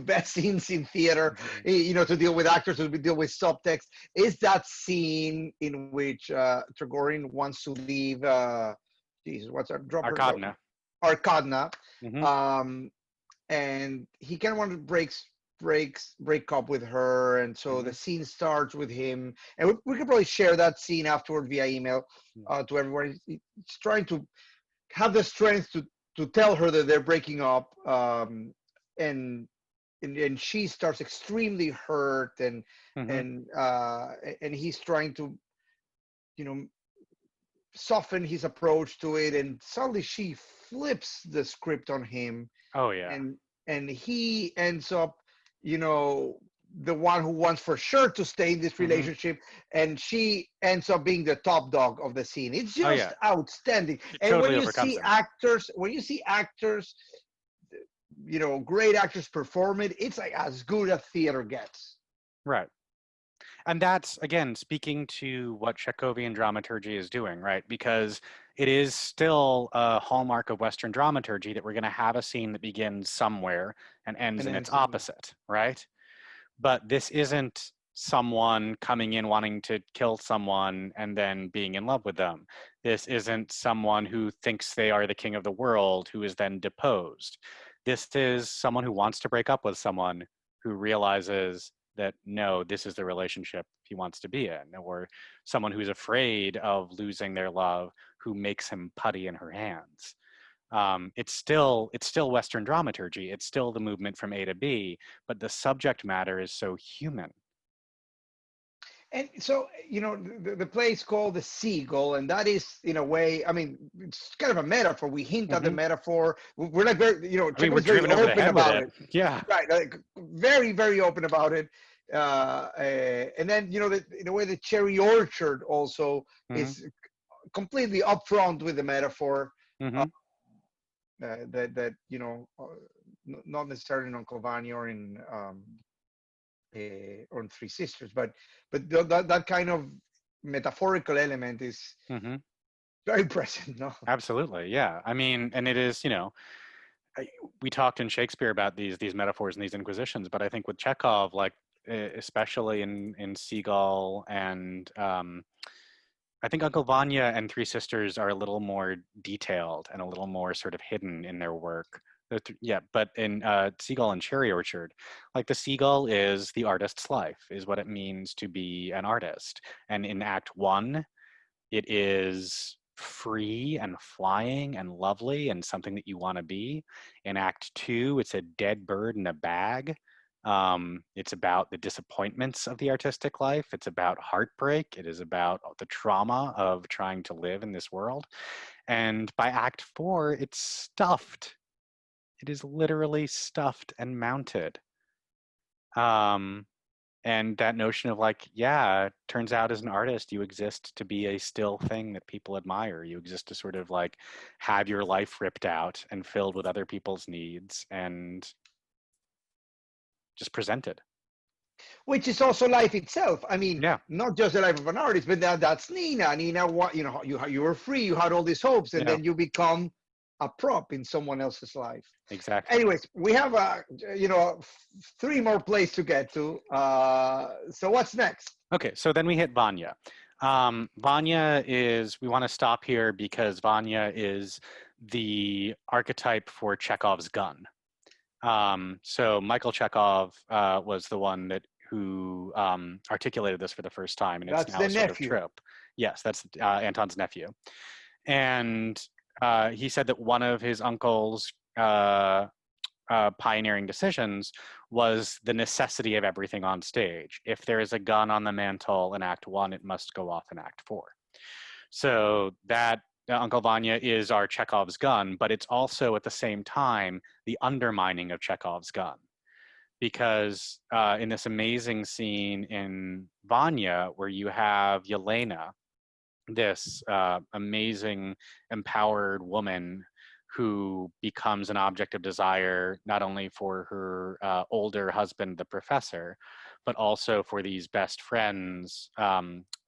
best scenes in theater, to deal with actors, to deal with subtext, is that scene in which Trigorin wants to leave. What's our dropper? Arkadina. Mm-hmm. And he kind of wanted to break up with her, and so the scene starts with him, and we could probably share that scene afterward via email to everyone. He's trying to have the strength to tell her that they're breaking up, and she starts extremely hurt, and he's trying to soften his approach to it, and suddenly she flips the script on him. Oh yeah. And he ends up, the one who wants for sure to stay in this relationship, and she ends up being the top dog of the scene. It's just outstanding. And totally when you see actors, great actors perform it, it's like as good as theater gets. Right. And that's, again, speaking to what Chekhovian dramaturgy is doing, right? Because it is still a hallmark of Western dramaturgy that we're going to have a scene that begins somewhere and ends in its opposite, right? But this isn't someone coming in wanting to kill someone and then being in love with them. This isn't someone who thinks they are the king of the world who is then deposed. This is someone who wants to break up with someone who realizes that, no, this is the relationship he wants to be in, or someone who's afraid of losing their love who makes him putty in her hands. It's still Western dramaturgy. It's still the movement from A to B, but the subject matter is so human. And so, the play is called The Seagull, and that is, in a way, I mean, it's kind of a metaphor. We hint at the metaphor. We're like very, We're Chekhov's very driven over the open head with about it. Yeah. Right, like very, very open about it. And then, in a way, the Cherry Orchard also is completely upfront with the metaphor. That not necessarily in Uncle Vanya or in Three Sisters, but that kind of metaphorical element is very present. No, absolutely, yeah. I mean, and it is, we talked in Shakespeare about these metaphors and these inquisitions, but I think with Chekhov, like especially in Seagull and I think Uncle Vanya and Three Sisters are a little more detailed and a little more sort of hidden in their work. Yeah, but in Seagull and Cherry Orchard, like the seagull is the artist's life, is what it means to be an artist. And in Act 1, it is free and flying and lovely and something that you want to be. In Act 2, it's a dead bird in a bag. It's about the disappointments of the artistic life. It's about heartbreak. It is about the trauma of trying to live in this world. And by Act 4, it's stuffed. It is literally stuffed and mounted. And that notion of like, yeah, turns out as an artist, you exist to be a still thing that people admire. You exist to sort of like have your life ripped out and filled with other people's needs and just presented. which is also life itself. I mean, Yeah. not just the life of an artist, but that's Nina. Nina, what you were free, you had all these hopes, and then you become a prop in someone else's life. Exactly. Anyways, we have 3 more plays to get to. So what's next? Okay, so then we hit Vanya. Vanya is, we want to stop here because Vanya is the archetype for Chekhov's gun. So Michael Chekhov was the one who articulated this for the first time, and it's That's now the a sort nephew. of trope. Yes, that's Anton's nephew. And he said that one of his uncle's pioneering decisions was the necessity of everything on stage. If there is a gun on the mantle in Act 1, it must go off in Act 4. So that Uncle Vanya is our Chekhov's gun, but it's also at the same time the undermining of Chekhov's gun. Because in this amazing scene in Vanya, where you have Yelena, this amazing, empowered woman who becomes an object of desire, not only for her older husband, the professor, but also for these best friends,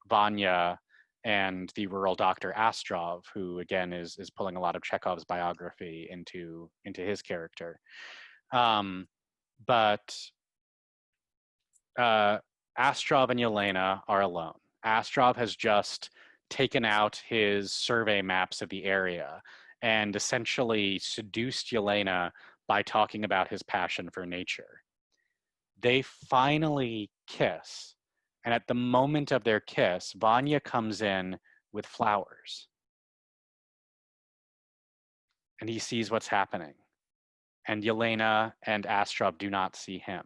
Vanya and the rural doctor Astrov, who again is pulling a lot of Chekhov's biography into his character. But Astrov and Yelena are alone. Astrov has just taken out his survey maps of the area and essentially seduced Yelena by talking about his passion for nature. They finally kiss, and at the moment of their kiss, Vanya comes in with flowers. And he sees what's happening. And Yelena and Astrov do not see him.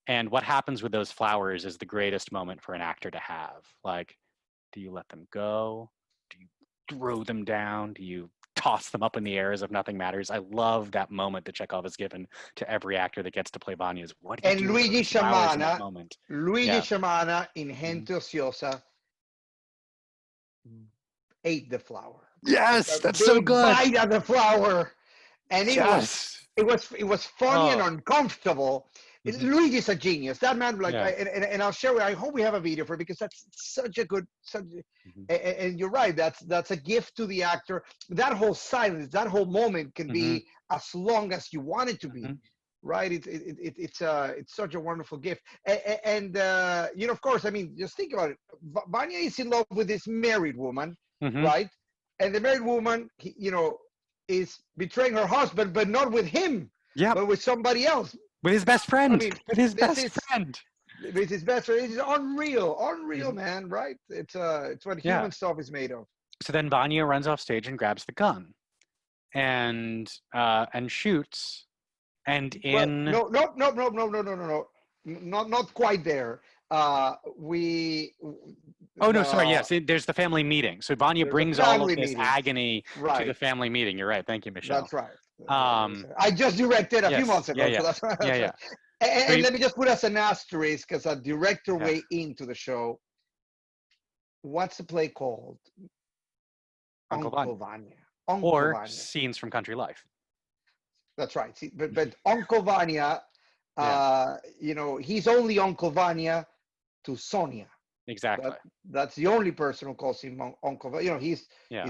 And what happens with those flowers is the greatest moment for an actor to have. Like, do you let them go? Do you throw them down? Do you toss them up in the air as if nothing matters? I love that moment that Chekhov has given to every actor that gets to play Vanya. Is what do you do with those flowers in that moment? Luigi Sciamana in Gente Ociosa ate the flower. Yes, that's so good. Bite of the flower, and it was funny and uncomfortable. Luigi's a genius. That man, like, and I'll share. I hope we have a video for it because that's such a good subject. And you're right. That's a gift to the actor. That whole silence, that whole moment can be as long as you want it to be. Right? It's such a wonderful gift. And of course, I mean, just think about it. Vanya is in love with this married woman, right? And the married woman, is betraying her husband, but not with him, but with somebody else. With his best friend. I mean, with his best friend. With his best friend. It's unreal, Mhm. man. Right? It's what Yeah. human stuff is made of. So then Vanya runs off stage and grabs the gun and shoots. And Well, in no, not quite there. We Oh no, sorry. the Yes, there's the family meeting. So Vanya there's a brings all of family this meeting, agony to the right? family meeting. You're right. Thank you, Michelle. That's right. Um, I just directed a few yes. months Yeah. ago, so Yeah. that's right. Yeah. That's Yeah. right. So And let me just put as an asterisk, as a director yeah. way into the show. What's the play called? Uncle Vanya Uncle Vanya. Uncle or Vanya. scenes from country life. That's right. See, but Uncle Vanya, Yeah. he's only Uncle Vanya to Sonia. Exactly. That's the only person who calls him Uncle. Yeah. He's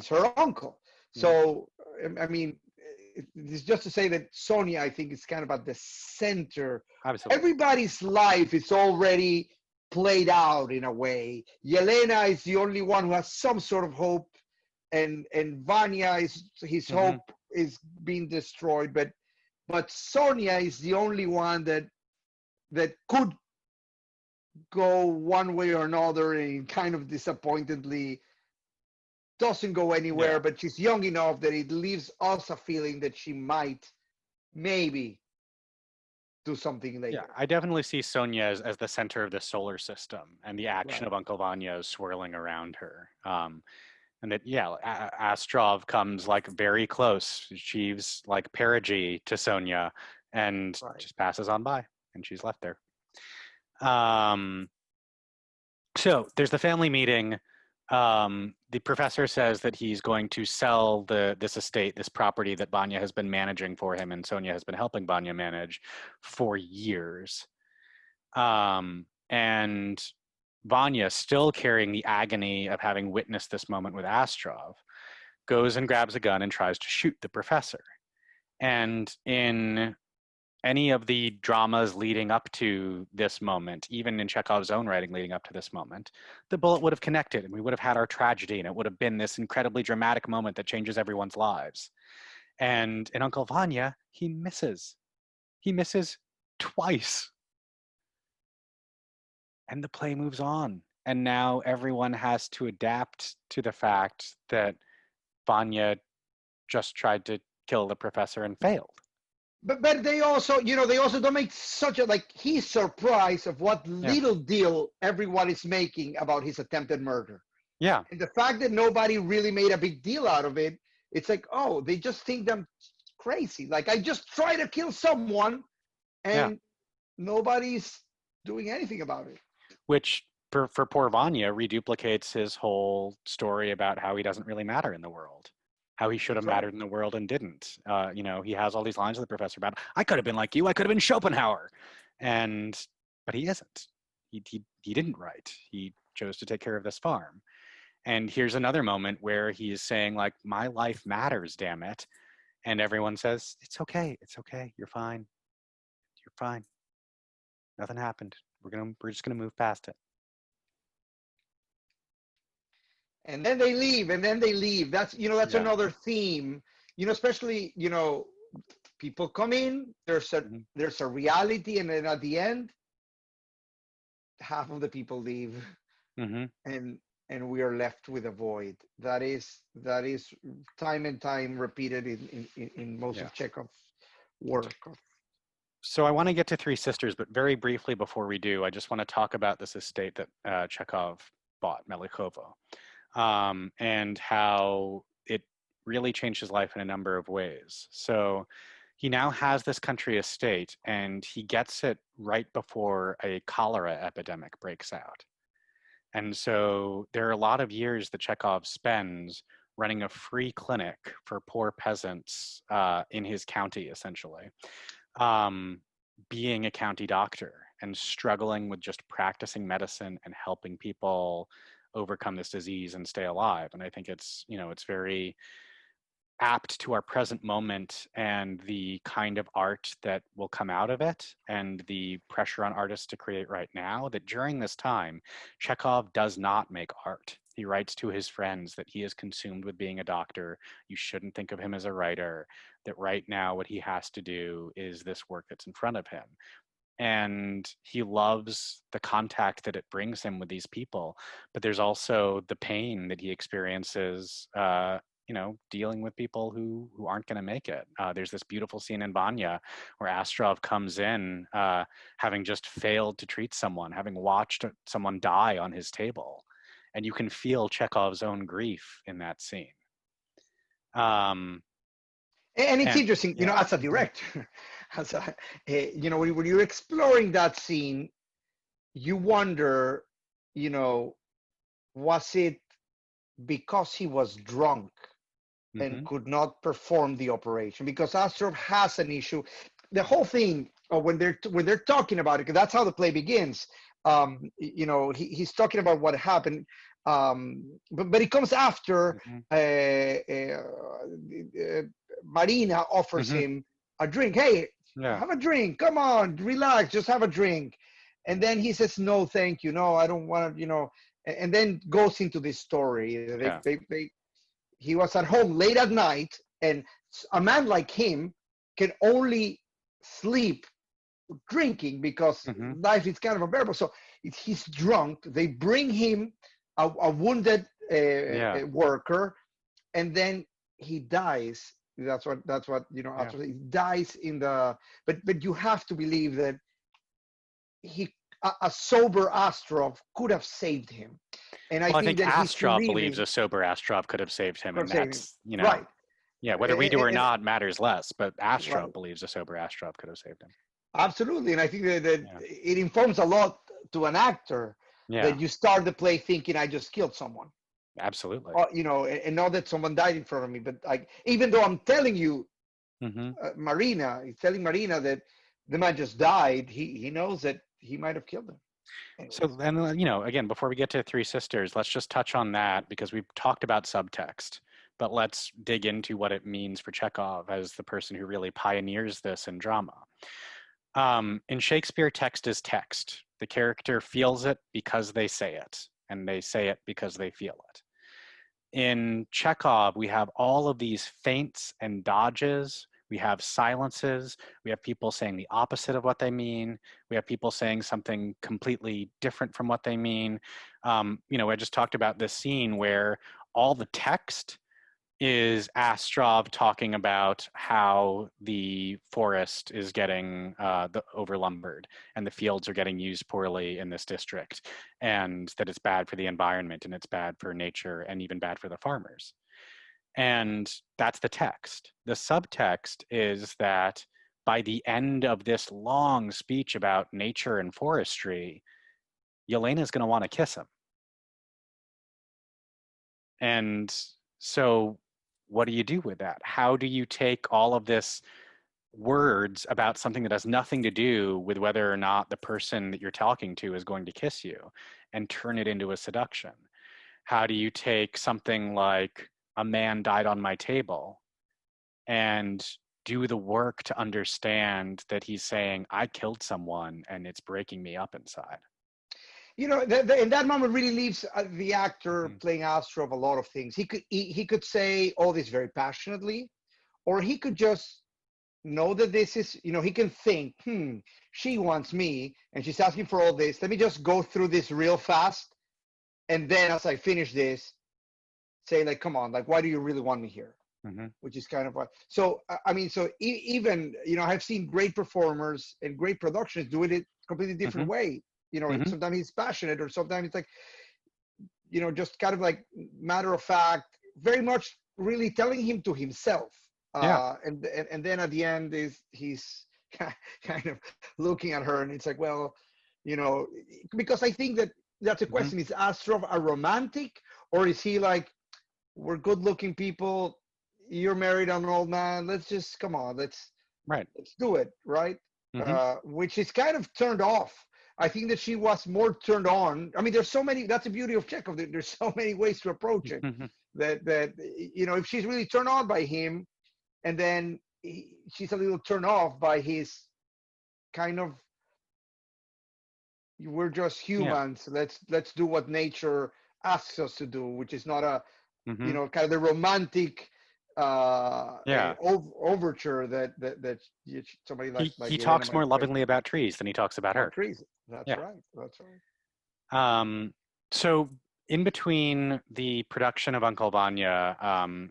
her uncle. Mhm. So I mean, it's just to say that Sonia, I think, is kind of at the center. Absolutely. Everybody's life is already played out in a way. Yelena is the only one who has some sort of hope, and Vanya is his Hmm. hope is being destroyed, but Sonia is the only one that could go one way or another, and kind of disappointedly doesn't go Yeah. anywhere, but she's young enough that it leaves us a feeling that she might maybe do something Yeah. later. I definitely see Sonia as the center of the solar system, and the action Right. of Uncle Vanya is swirling around her. And that, yeah, Astrov comes like very close, achieves like perigee to Sonia, and Right. just passes on by, and she's left there. Um, so there's the family meeting. The professor says that he's going to sell this estate, this property that Vanya has been managing for him, and Sonia has been helping Vanya manage for years. And Vanya, still carrying the agony of having witnessed this moment with Astrov, goes and grabs a gun and tries to shoot the professor. And in any of the dramas leading up to this moment, even in Chekhov's own writing leading up to this moment, the bullet would have connected and we would have had our tragedy, and it would have been this incredibly dramatic moment that changes everyone's lives. And in Uncle Vanya, he misses. He misses twice. And the play moves on. And now everyone has to adapt to the fact that Vanya just tried to kill the professor and failed. But they also don't make such a, like, he's surprised of what Yeah. little deal everyone is making about his attempted murder. Yeah. And the fact that nobody really made a big deal out of it, it's like, oh, they just think I'm crazy. Like, I just try to kill someone, Yeah. and nobody's doing anything about it. Which for poor Vanya reduplicates his whole story about how he doesn't really matter in the world, how he should have That's right. mattered in the world and didn't. He has all these lines with the professor about, I could have been like you, I could have been Schopenhauer, but he isn't. He didn't write. He chose to take care of this farm. And here's another moment where he's saying, like, my life matters, damn it. And everyone says, it's okay, you're fine, you're fine, nothing happened. We're just gonna move past it. And then they leave, that's Yeah. another theme, especially, people come in, Mhm. there's a reality, and then at the end, half of the people leave, Mm-hmm. and we are left with a void. That is time and time repeated in most Yeah. of Chekhov's work. So I want to get to Three Sisters, but very briefly before we do, I just want to talk about this estate that Chekhov bought, Melikovo, and how it really changed his life in a number of ways. So he now has this country estate, and he gets it right before a cholera epidemic breaks out. And so there are a lot of years that Chekhov spends running a free clinic for poor peasants in his county, essentially, um, being a county doctor and struggling with just practicing medicine and helping people overcome this disease and stay alive. And I think it's very apt to our present moment and the kind of art that will come out of it and the pressure on artists to create right now, that during this time, Chekhov does not make art. He writes to his friends that he is consumed with being a doctor. You shouldn't think of him as a writer, that right now what he has to do is this work that's in front of him. and he loves the contact that it brings him with these people. But there's also the pain that he experiences, dealing with people who aren't going to make it. There's this beautiful scene in Vanya where Astrov comes in, having just failed to treat someone, having watched someone die on his table, and you can feel Chekhov's own grief in that scene. And it's interesting, as a director, when you're exploring that scene, you wonder, was it because he was drunk and could not perform the operation? Because Astrov has an issue. The whole thing, when they're talking about it, because that's how the play begins. He's talking about what happened. But it comes after Marina offers him a drink. Hey, have a drink. Come on, relax, just have a drink. And then he says, no, thank you. No, I don't want to, and then goes into this story. He was at home late at night, and a man like him can only sleep drinking because life is kind of unbearable. So he's drunk. They bring him a wounded worker, and then he dies. That's what after he dies in the. But you have to believe that a sober Astrov could have saved him. And I think that Astrov believes a sober Astrov could have saved him, and that's right. Yeah, whether we do or not matters less. But Astrov believes a sober Astrov could have saved him. Absolutely, and I think that it informs a lot to an actor that you start the play thinking, I just killed someone. Absolutely. And not that someone died in front of me, but even though I'm telling you, Marina, he's telling Marina that the man just died, he knows that he might have killed him. Anyways. So, and again, before we get to Three Sisters, let's just touch on that because we've talked about subtext, but let's dig into what it means for Chekhov as the person who really pioneers this in drama. In Shakespeare, text is text. The character feels it because they say it, and they say it because they feel it. In Chekhov, we have all of these feints and dodges. We have silences. We have people saying the opposite of what they mean. We have people saying something completely different from what they mean. I just talked about this scene where all the text is Astrov talking about how the forest is getting overlumbered and the fields are getting used poorly in this district, and that it's bad for the environment and it's bad for nature and even bad for the farmers. And that's the text. The subtext is that by the end of this long speech about nature and forestry, Yelena's going to want to kiss him. And so what do you do with that? How do you take all of this words about something that has nothing to do with whether or not the person that you're talking to is going to kiss you and turn it into a seduction? How do you take something like a man died on my table and do the work to understand that he's saying, I killed someone and it's breaking me up inside? In that moment really leaves the actor playing Astrov a lot of things. He could say all this very passionately, or he could just know that this is, he can think, she wants me and she's asking for all this. Let me just go through this real fast. And then as I finish this, say like, come on, like, why do you really want me here? Which is kind of what, even, I've seen great performers and great productions doing it completely different way. Sometimes he's passionate, or sometimes it's like, just kind of like matter of fact, very much really telling him to himself. And then at the end he's kind of looking at her, and it's like, well, because I think that's a question. Is Astrov a romantic, or is he like, we're good looking people, you're married, I'm an old man, let's just, come on, let's do it, right? Which is kind of turned off. I think that she was more turned on. I mean, there's so many, that's the beauty of Chekhov. There's so many ways to approach it that, if she's really turned on by him, and then she's a little turned off by his kind of, we're just humans. Let's do what nature asks us to do, which is not a, kind of the romantic Yeah. overture that somebody like He Elena talks might more play lovingly about trees than he talks about about her. trees. That's Yeah. right. That's right. So in between the production of Uncle Vanya,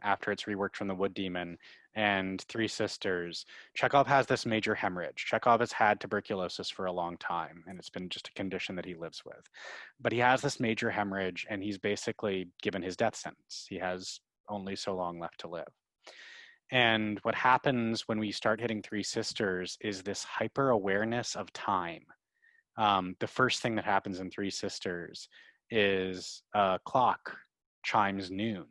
after it's reworked from The Wood Demon, and Three Sisters, Chekhov has this major hemorrhage. Chekhov has had tuberculosis for a long time, and it's been just a condition that he lives with. But he has this major hemorrhage, and he's basically given his death sentence. He has only so long left to live. And what happens when we start hitting Three Sisters is this hyper awareness of time. The first thing that happens in Three Sisters is a clock chimes noon.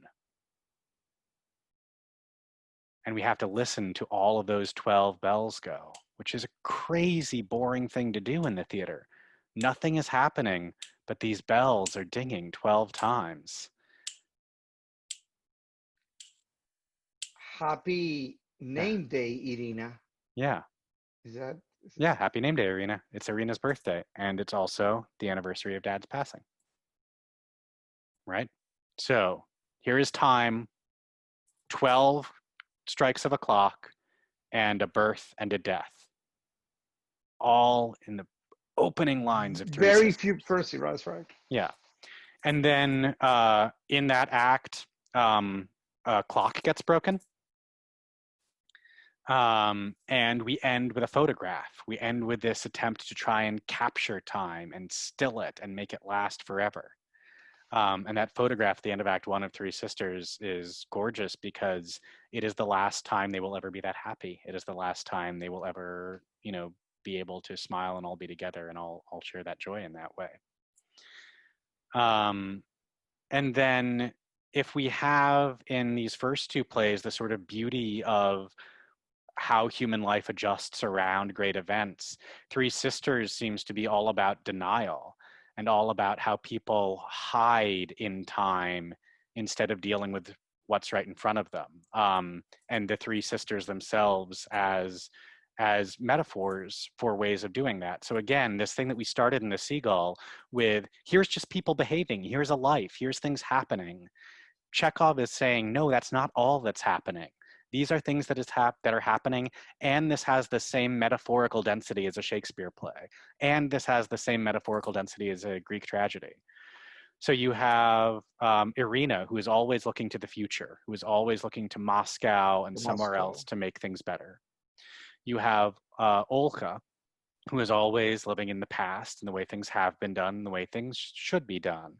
And we have to listen to all of those 12 bells go, which is a crazy, boring thing to do in the theater. Nothing is happening, but these bells are dinging 12 times. Happy name day, Irina. Yeah. Is that? Yeah, happy name day, Irina. It's Irina's birthday, and it's also the anniversary of Dad's passing. Right? So here is time, 12 strikes of a clock, and a birth and a death, all in the opening lines of Three Very Sisters. few person, that's right. Yeah. And then in that act, a clock gets broken. And we end with a photograph. We end with this attempt to try and capture time and still it and make it last forever. And that photograph at the end of Act 1 of Three Sisters is gorgeous because it is the last time they will ever be that happy. It is the last time they will ever, be able to smile and all be together and all share that joy in that way. And then if we have in these first two plays the sort of beauty of how human life adjusts around great events, Three Sisters seems to be all about denial and all about how people hide in time instead of dealing with what's right in front of them. And the Three Sisters themselves as metaphors for ways of doing that. So again, this thing that we started in The Seagull with, here's just people behaving, here's a life, here's things happening. Chekhov is saying, no, that's not all that's happening. These are things that are happening, and this has the same metaphorical density as a Shakespeare play, and this has the same metaphorical density as a Greek tragedy. So you have Irina, who is always looking to the future, who is always looking to Moscow and somewhere else to make things better. You have Olga, who is always living in the past and the way things have been done, and the way things should be done.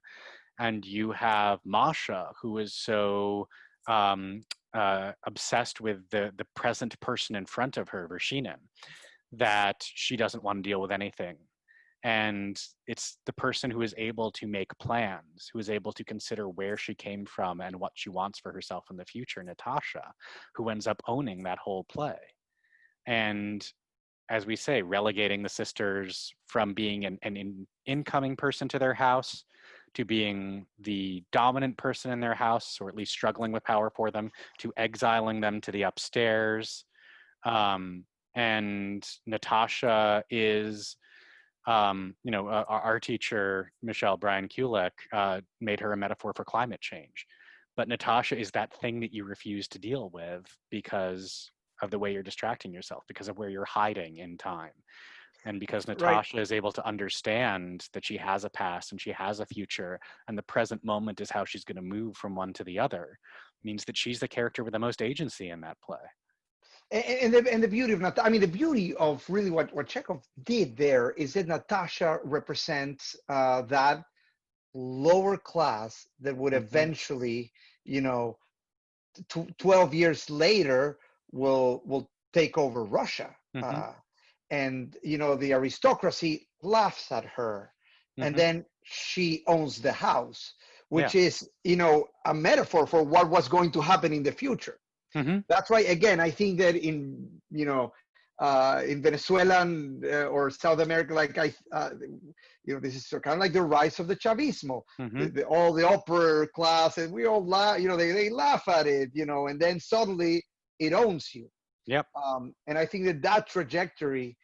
And you have Masha, who is so obsessed with the present person in front of her, Vershinin, that she doesn't want to deal with anything. And it's the person who is able to make plans, who is able to consider where she came from and what she wants for herself in the future, Natasha, who ends up owning that whole play. And as we say, relegating the sisters from being an incoming person to their house to being the dominant person in their house, or at least struggling with power for them, to exiling them to the upstairs. And Natasha is, our teacher, Michelle Brian Kulik, made her a metaphor for climate change. But Natasha is that thing that you refuse to deal with because of the way you're distracting yourself, because of where you're hiding in time. And because Natasha is able to understand that she has a past and she has a future, and the present moment is how she's going to move from one to the other, means that she's the character with the most agency in that play. And the beauty of the beauty of really what Chekhov did there is that Natasha represents that lower class that would eventually, 12 years later will take over Russia. And, the aristocracy laughs at her. And then she owns the house, which is, a metaphor for what was going to happen in the future. That's why, again, I think that in Venezuela or South America, this is kind of like the rise of the Chavismo. All the upper class, and we all laugh, they laugh at it, and then suddenly it owns you. Yep. And I think that trajectory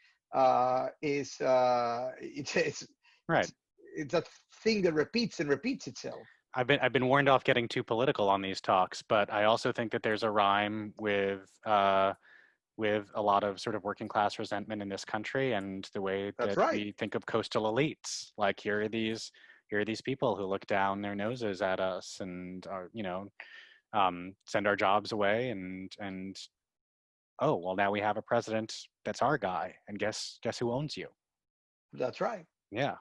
is it's right. It's a thing that repeats and repeats itself. I've been warned off getting too political on these talks, but I also think that there's a rhyme with a lot of sort of working class resentment in this country and the way That's that right. we think of coastal elites. Like here are these people who look down their noses at us and are, send our jobs away and oh well, now we have a president that's our guy, and guess who owns you? That's right. Yeah.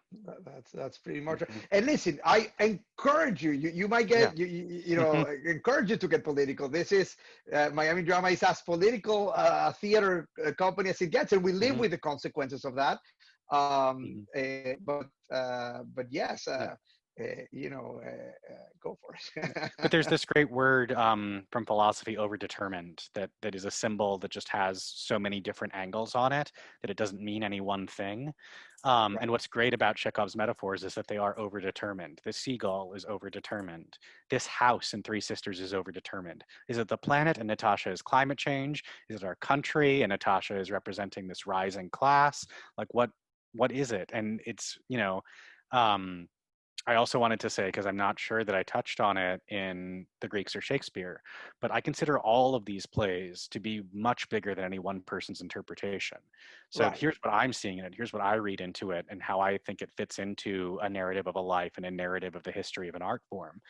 That's pretty much right. Hmm. And listen, I encourage you. You might Yeah. get Hmm. encourage you to get political. This is Miami Drama is as political theater company as it gets, and we live Hmm. with the consequences of that. Hmm. But yes, Yeah. go for But there's it. this great word from philosophy, overdetermined, that is a symbol that just has so many different angles on it that it doesn't mean any one thing. And Right. what's great about Chekhov's metaphors is that they are overdetermined. The seagull is overdetermined. This house in Three Sisters is overdetermined. Is it the planet and Natasha is climate change? Is it our country and Natasha is representing this rising class? Like what is it? And it's, um, I also wanted to say, because I'm not sure that I touched on it in the Greeks or Shakespeare, but I consider all of these plays to be much bigger than any one person's interpretation. So Right. here's what I'm seeing in it. Here's what I read into it and how I think it fits into a narrative of a life and a narrative of the history of an art form.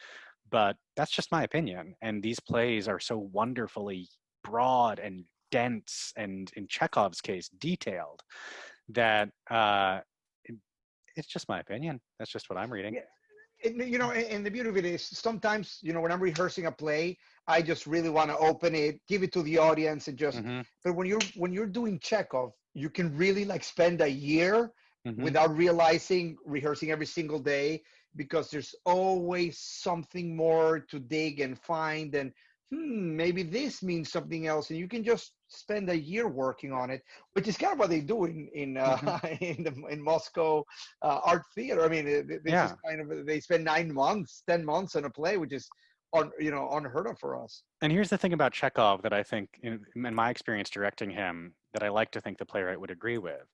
But that's just my opinion. And these plays are so wonderfully broad and dense and, in Chekhov's case, detailed that it's just my opinion. That's just what I'm reading. Yeah. And the beauty of it is sometimes, when I'm rehearsing a play, I just really want to open it, give it to the audience, and just. Hmm. But when you're doing Chekhov, you can really like spend a year Hmm. without realizing, rehearsing every single day, because there's always something more to dig and find, and maybe this means something else, and you can just spend a year working on it, which is kind of what they do in Hmm. in Moscow art theater. I mean, this is Yeah. kind of, they spend 9 months, 10 months on a play, which is unheard of for us. And here's the thing about Chekhov that I think, in my experience directing him, that I like to think the playwright would agree with,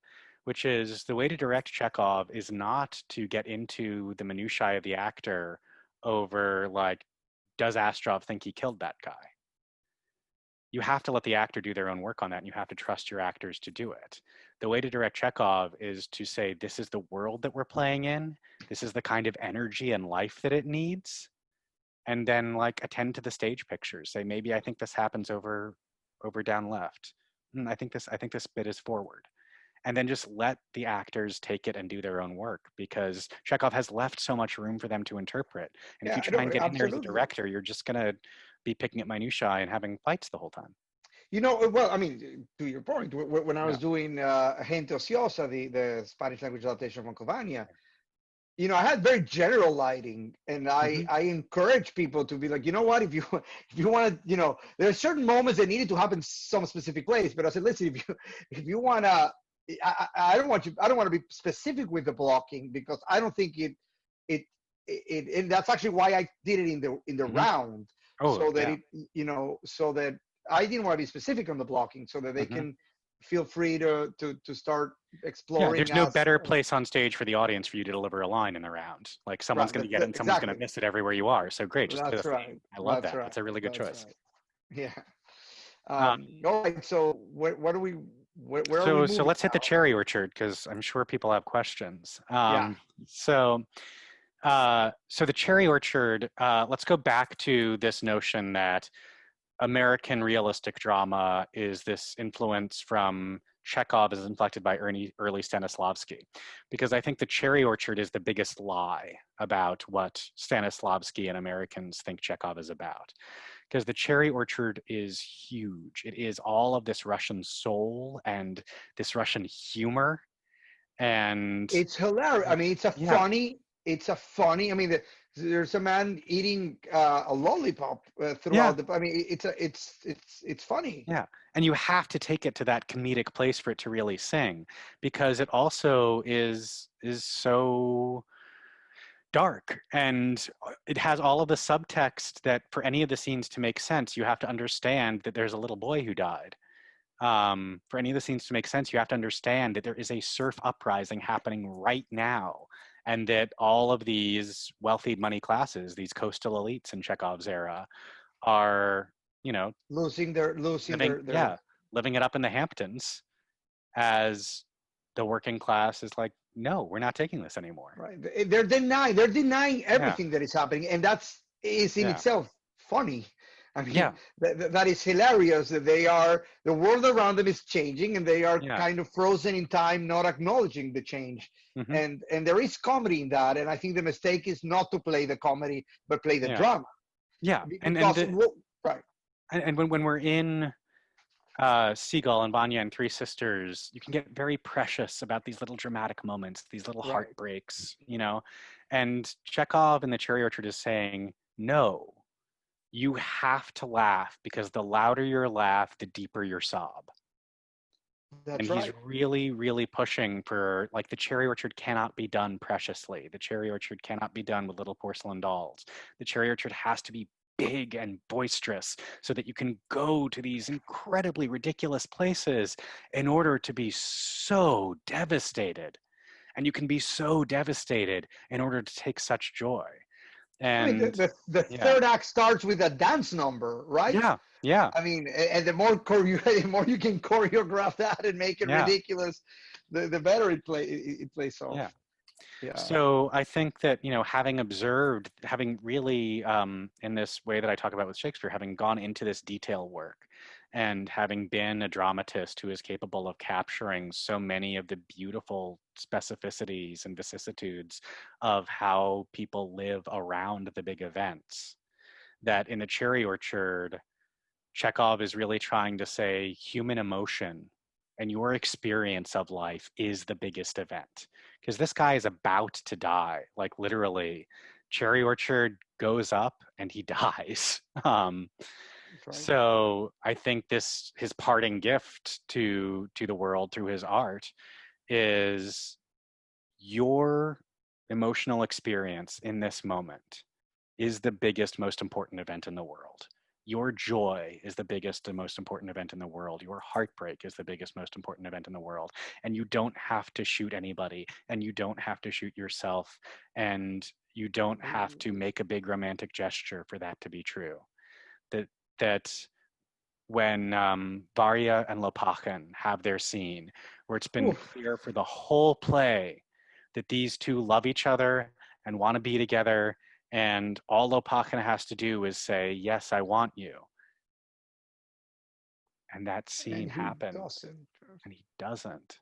which is the way to direct Chekhov is not to get into the minutiae of the actor over, like, does Astrov think he killed that guy? You have to let the actor do their own work on that, and you have to trust your actors to do it. The way to direct Chekhov is to say, this is the world that we're playing in, this is the kind of energy and life that it needs, and then like attend to the stage pictures. Say, maybe I think this happens over down left. I think this bit is forward. And then just let the actors take it and do their own work, because Chekhov has left so much room for them to interpret. And if Yeah, you I try and know, get in there as a absolutely. director, you're just gonna be picking at minutiae and having fights the whole time. Well, I mean, to your point, when I Yeah. was doing Gente Ociosa, the Spanish language adaptation from Covania, I had very general lighting, and I Hmm. I encourage people to be like, you know what, if you if you want to, there are certain moments that needed to happen some specific place, but I said, listen, if you want to, I don't want to be specific with the blocking, because I don't think it and that's actually why I did it in the Hmm. round, Oh so that yeah. so that I didn't want to be specific on the blocking, so that they Hmm. can feel free to start Yeah, exploring there's no as. better place on stage for the audience for you to deliver a line in the round. Like someone's Right. going to get it and someone's going to Exactly. miss it everywhere you are. So great, just play the That's theme. right. I love That's that. right. That's a really good That's choice. right. Yeah. Um, All right. So what are we? Where are we so moving let's hit the now? cherry orchard because I'm sure people have questions. Yeah. So so the cherry orchard. Let's go back to this notion that American realistic drama is this influence from Chekhov is inflected by early Stanislavski, because I think the cherry orchard is the biggest lie about what Stanislavski and Americans think Chekhov is about. Because the cherry orchard is huge. It is all of this Russian soul and this Russian humor. And It's hilarious. I mean, yeah, It's a funny. I mean, there's a man eating a lollipop yeah, throughout the. I mean, it's funny. yeah. And you have to take it to that comedic place for it to really sing, because it also is so dark, and it has all of the subtext that for any of the scenes to make sense, you have to understand that there's a little boy who died. For any of the scenes to make sense, you have to understand that there is a surf uprising happening right now, and that all of these wealthy money classes, these coastal elites in Chekhov's era, are, you know, losing living, living it up in the Hamptons, as the working class is like, no, we're not taking this anymore. Right. They're denying everything that is happening, and is in itself funny. I mean, that is hilarious. That the world around them is changing, and they are kind of frozen in time, not acknowledging the change. And there is comedy in that, and I think the mistake is not to play the comedy, but play the drama. Yeah, and when we're in Seagull and Vanya and Three Sisters, you can get very precious about these little dramatic moments, these little heartbreaks, you know. And Chekhov in The Cherry Orchard is saying, no, you have to laugh, because the louder your laugh, the deeper your sob. He's really, really pushing for, like, the Cherry Orchard cannot be done preciously. The Cherry Orchard cannot be done with little porcelain dolls. The Cherry Orchard has to be big and boisterous, so that you can go to these incredibly ridiculous places in order to be so devastated. And you can be so devastated in order to take such joy. And I mean, the third act starts with a dance number, right? Yeah. I mean, and the more you can choreograph that and make it ridiculous, the better it plays off. Yeah. So I think that, you know, having observed, having really, in this way that I talk about with Shakespeare, having gone into this detail work, and having been a dramatist who is capable of capturing so many of the beautiful specificities and vicissitudes of how people live around the big events, that in The Cherry Orchard, Chekhov is really trying to say human emotion and your experience of life is the biggest event. Because this guy is about to die, like literally. Cherry Orchard goes up and he dies. So I think his parting gift to the world through his art is your emotional experience in this moment is the biggest, most important event in the world. Your joy is the biggest and most important event in the world. Your heartbreak is the biggest, most important event in the world. And you don't have to shoot anybody, and you don't have to shoot yourself, and you don't have to make a big romantic gesture for that to be true. That when Varya and Lopakhin have their scene, where it's been clear for the whole play that these two love each other and want to be together, and all Lopakhin has to do is say, yes, I want you. And that scene happens, and he doesn't.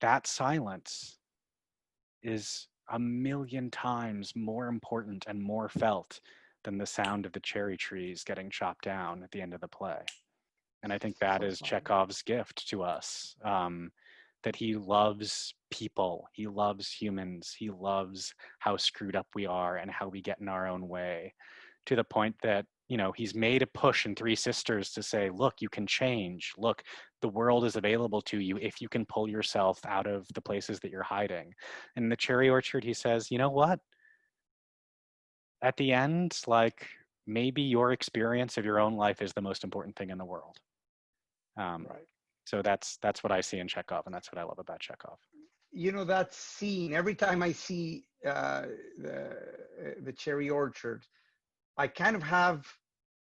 That silence is a million times more important and more felt than the sound of the cherry trees getting chopped down at the end of the play. And I think that is Chekhov's gift to us, that he loves people, he loves humans, he loves how screwed up we are and how we get in our own way, to the point that, you know, he's made a push in Three Sisters to say, look, you can change. Look, the world is available to you if you can pull yourself out of the places that you're hiding. In The Cherry Orchard, he says, you know what? At the end, like, maybe your experience of your own life is the most important thing in the world. So that's what I see in Chekhov, and that's what I love about Chekhov. You know, that scene, every time I see the Cherry Orchard, I kind of have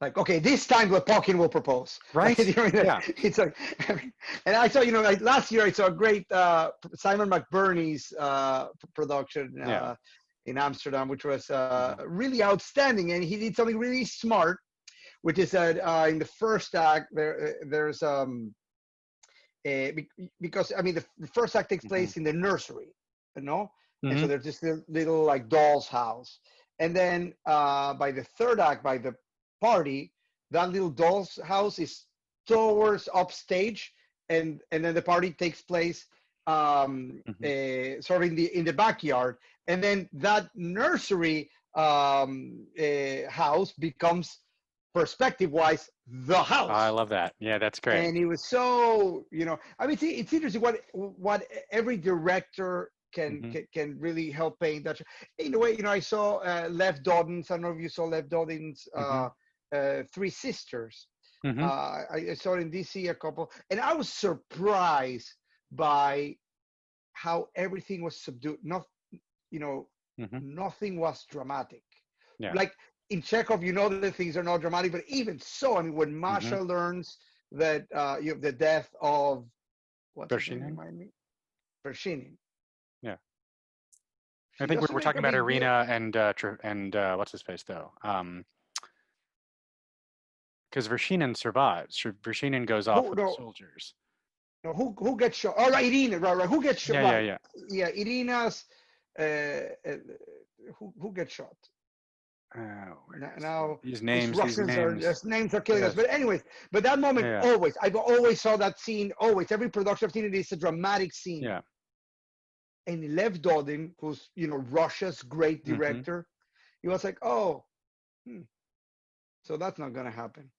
like, okay, this time Lopakhin will propose. Right? It's like, and I saw, you know, like last year I saw a great Simon McBurney's production in Amsterdam, which was really outstanding, and he did something really smart, which is that in the first act there's because I mean the first act takes place in the nursery, you know, and so there's this little like doll's house, and then by the third act, by the party, that little doll's house is towards upstage, and then the party takes place sort of in the backyard, and then that nursery house becomes perspective-wise the house. I love that. Yeah, that's great. And it was so, you know, I mean, it's interesting what every director can really help paint that. In a way, you know, I saw Lev Dodin's, I don't know if you saw Lev Dodin's Three Sisters. I saw it in DC a couple, and I was surprised by how everything was subdued. Not, you know, Hmm. nothing was dramatic. Yeah. Like in Chekhov, you know that things are not dramatic, but even so, I mean, when Hmm. Masha learns that you have the death of, what's his name? Bershinin. Remind me, Vershinin. Yeah. I She think doesn't we're make talking a about big deal. Irina and what's his face though. Because Vershinin survives. Vershinin goes off Who with the no soldiers. no who gets shot? Oh, right, Irina, right. Who gets shot? Yeah, yeah, Right, yeah. yeah, Irina's. Uh, uh, who gets shot? Oh, where is he? Now These these names, these Russians are names. just names are killing us. Yes. But anyways, but that moment Yeah, always, I've always saw that scene. Always, every production I've seen it is a dramatic scene. yeah. And Lev Dodin, who's Russia's great Yeah. Hmm. director, he was like, oh, so that's not gonna happen.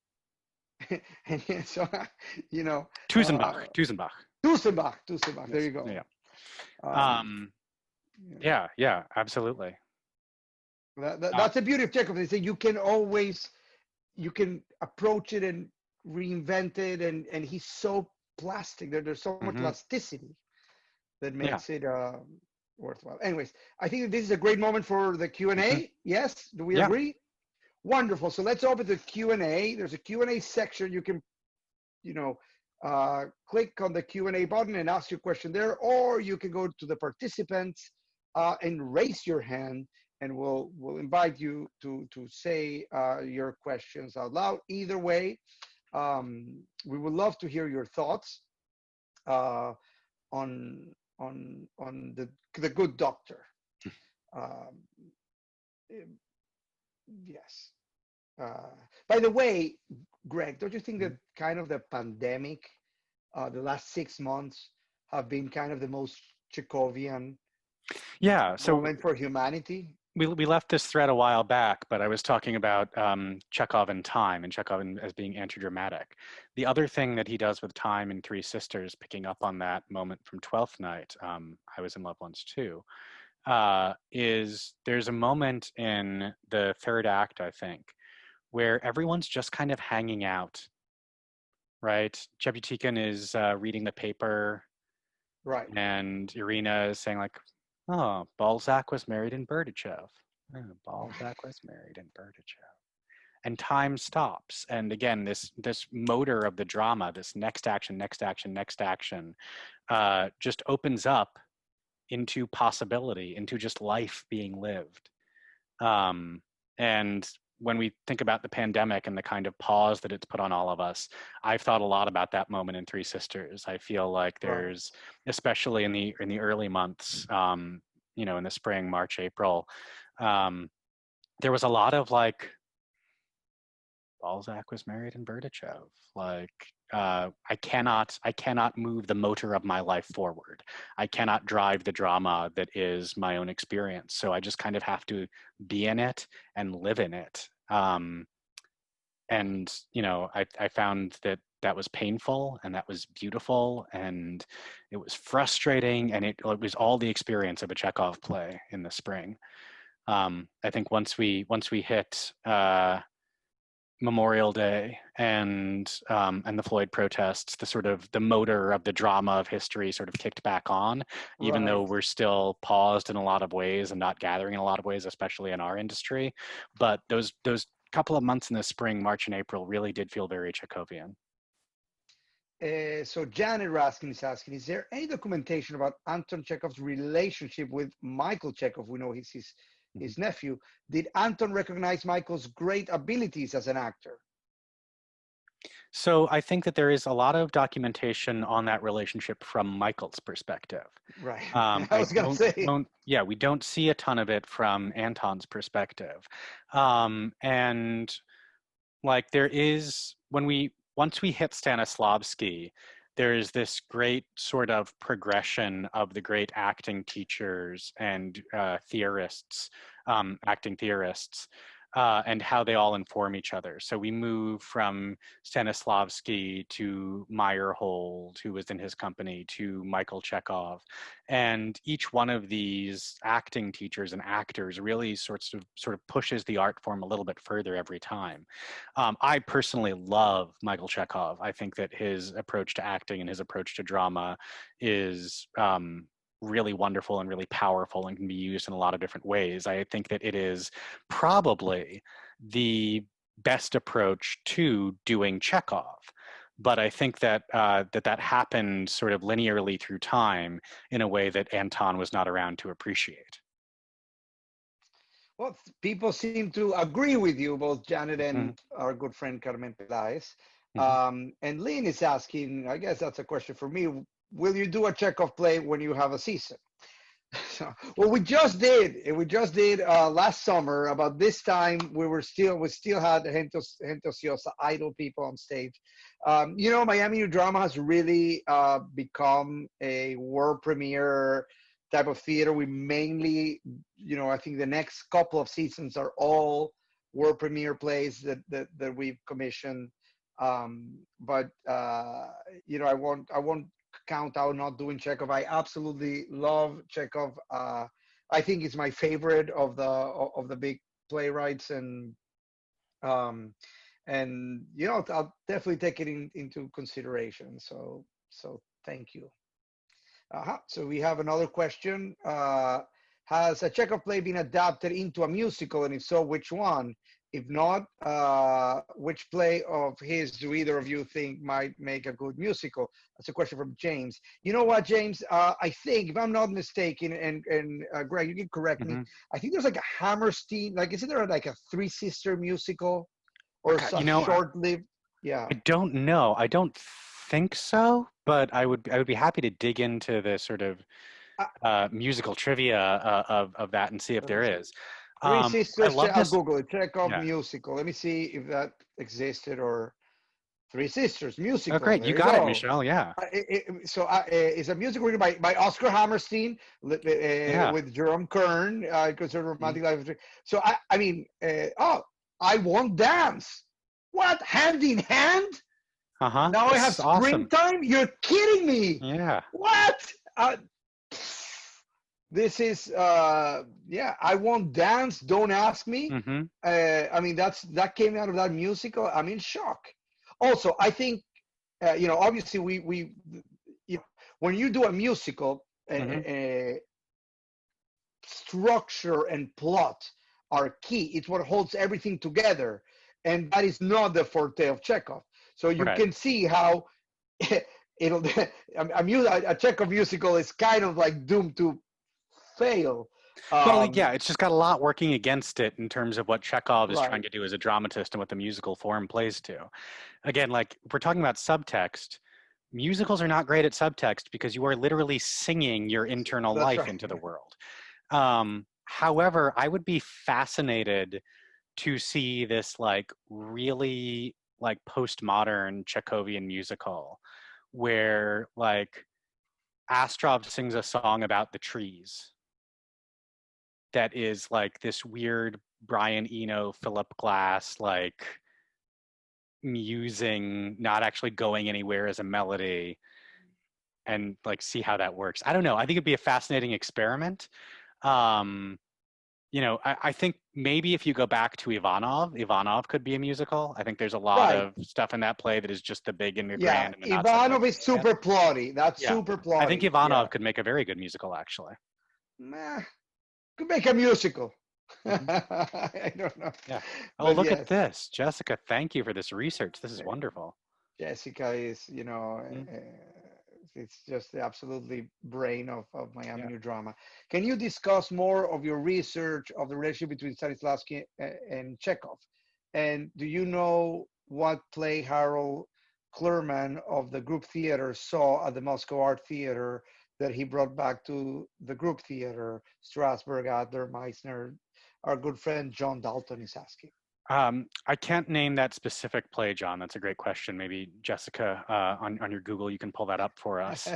And so you know, uh, Tusenbach. Tusenbach. Tusenbach. There Yes. you go. Yeah. Um, Um, yeah. yeah, yeah, absolutely. Uh, That's the beauty of Chekhov. Is that you can approach it and reinvent it, and he's so plastic. There's so much hmm. elasticity that Yeah. makes it worthwhile. Anyways, I think that this is a great moment for the Hmm. Q&A. Yes, do we Yeah. agree? Wonderful. So let's open the Q&A. There's a Q&A section. You can, you know, click on the Q&A button and ask your question there, or you can go to the participants and raise your hand, and we'll invite you to say your questions out loud. Either way, we would love to hear your thoughts uh, on the Good Doctor. Um, yes. Uh, by the way, Greg, don't you think that kind of the pandemic, the last 6 months, have been kind of the most Chekhovian Yeah. So moment for humanity? we left this thread a while back, but I was talking about Chekhov and time and Chekhov as being anti-dramatic. The other thing that he does with time in Three Sisters, picking up on that moment from Twelfth Night, I Was in Love Once Too, is there's a moment in the third act, I think, where everyone's just kind of hanging out, right? Jebutikin is reading the paper, Right. and Irina is saying like, "Oh, Balzac was married in Berdichev. Oh, Balzac was married in Berdichev." And time stops. And again, this motor of the drama, this next action, next action, next action, just opens up into possibility, into just life being lived. And when we think about the pandemic and the kind of pause that it's put on all of us, I've thought a lot about that moment in Three Sisters. I feel like Right. there's, especially in the early months, in the spring, March, April, um, there was a lot of like, Balzac was married in Berdichev. Like, I cannot move the motor of my life forward. I cannot drive the drama that is my own experience. So I just kind of have to be in it and live in it. And I found that was painful and that was beautiful and it was frustrating and it was all the experience of a Chekhov play in the spring. I think once we hit Memorial Day and the Floyd protests, the sort of the motor of the drama of history sort of kicked back on, even though Right. we're still paused in a lot of ways and not gathering in a lot of ways, especially in our industry. But those couple of months in the spring, March and April, really did feel very Chekhovian. So Janet Raskin is asking, is there any documentation about Anton Chekhov's relationship with Michael Chekhov? We know he's his nephew. Did Anton recognize Michael's great abilities as an actor? So I think that there is a lot of documentation on that relationship from Michael's perspective. Right. I I was gonna say. yeah, we don't see a ton of it from Anton's perspective. And like there is, once we hit Stanislavski, there is this great sort of progression of the great acting teachers and theorists, acting theorists, and how they all inform each other. So we move from Stanislavski to Meyerhold, who was in his company, to Michael Chekhov. And each one of these acting teachers and actors really sort of pushes the art form a little bit further every time. I personally love Michael Chekhov. I think that his approach to acting and his approach to drama is really wonderful and really powerful and can be used in a lot of different ways. I think that it is probably the best approach to doing Chekhov. But I think that that happened sort of linearly through time in a way that Anton was not around to appreciate. Well, people seem to agree with you, both Janet Mm-hmm. and our good friend Carmen Peláez. Mm-hmm. And Lynn is asking, I guess that's a question for me, will you do a Chekhov play when you have a season? So, well, we just did. We just did last summer. About this time, we still had Gentociosa idle people on stage. You know, Miami New Drama has really become a world premiere type of theater. We mainly, you know, I think the next couple of seasons are all world premiere plays that we've commissioned. But you know, I won't count out not doing Chekhov. I absolutely love Chekhov. I think it's my favorite of the big playwrights, um, and you know, I'll definitely take it into consideration. So thank you. So we have another question. Has a Chekhov play been adapted into a musical, and if so, which one? If not, which play of his do either of you think might make a good musical? That's a question from James. You know what, James? I think, if I'm not mistaken, and Greg, you can correct me. Mm-hmm. I think there's like a Hammerstein, like isn't there like a Three Sister musical or God, a you know, short-lived? Yeah. I don't know. I don't think so, but I would be happy to dig into the sort of Uh, musical trivia of that and see if let me there see. is. Three I Sisters, love I'll this. Google it. Chekhov Yeah. musical. Let me see if that existed or Three Sisters Oh, musical. great. You There you got it, go. Michelle. Yeah. It's a musical written by Oscar Hammerstein Yeah. with Jerome Kern, considered Mhm. romantic life. So I mean, I won't dance. What? Hand in hand? Uh-huh. Now I This have is awesome. springtime? You're kidding me. Yeah. What? This is yeah, I won't dance, don't ask me. Mm-hmm. I mean, that came out of that musical. I'm in shock. Also, I think you know, obviously we you know, when you do a musical, Mm-hmm. structure and plot are key. It's what holds everything together, and that is not the forte of Chekhov. So you Right. can see how it'll a Chekhov musical is kind of like doomed to fail. Well, yeah, it's just got a lot working against it in terms of what Chekhov is trying Right. to do as a dramatist and what the musical form plays to. Again, like if we're talking about subtext, musicals are not great at subtext because you are literally singing your internal That's life right. into the world. However, I would be fascinated to see this like really like postmodern Chekhovian musical where like Astrov sings a song about the trees that is like this weird Brian Eno, Philip Glass, like musing, not actually going anywhere as a melody, and like see how that works. I don't know. I think it'd be a fascinating experiment. Um, you know, I think maybe if you go back to Ivanov, Ivanov could be a musical. I think there's a lot Right. of stuff in that play that is just the big and the Yeah. grand and the not so much. Ivanov is Yeah. super plotty. That's Yeah. super I think plotty. Yeah. Ivanov could make a very good musical, actually. Meh, could make a musical. Hmm. I don't know. Yeah. Oh, But look at yes, this. Jessica, thank you for this research. This is wonderful. Jessica is, you know, Mhm. it's just the absolutely brain of Miami Yeah. New Drama. Can you discuss more of your research of the relationship between Stanislavski and Chekhov? And do you know what play Harold Klurman of the group theater saw at the Moscow Art Theater that he brought back to the group theater? Strasberg, Adler, Meissner. Our good friend John Dalton is asking. I can't name that specific play, John. That's a great question. Maybe Jessica, on your Google, you can pull that up for us.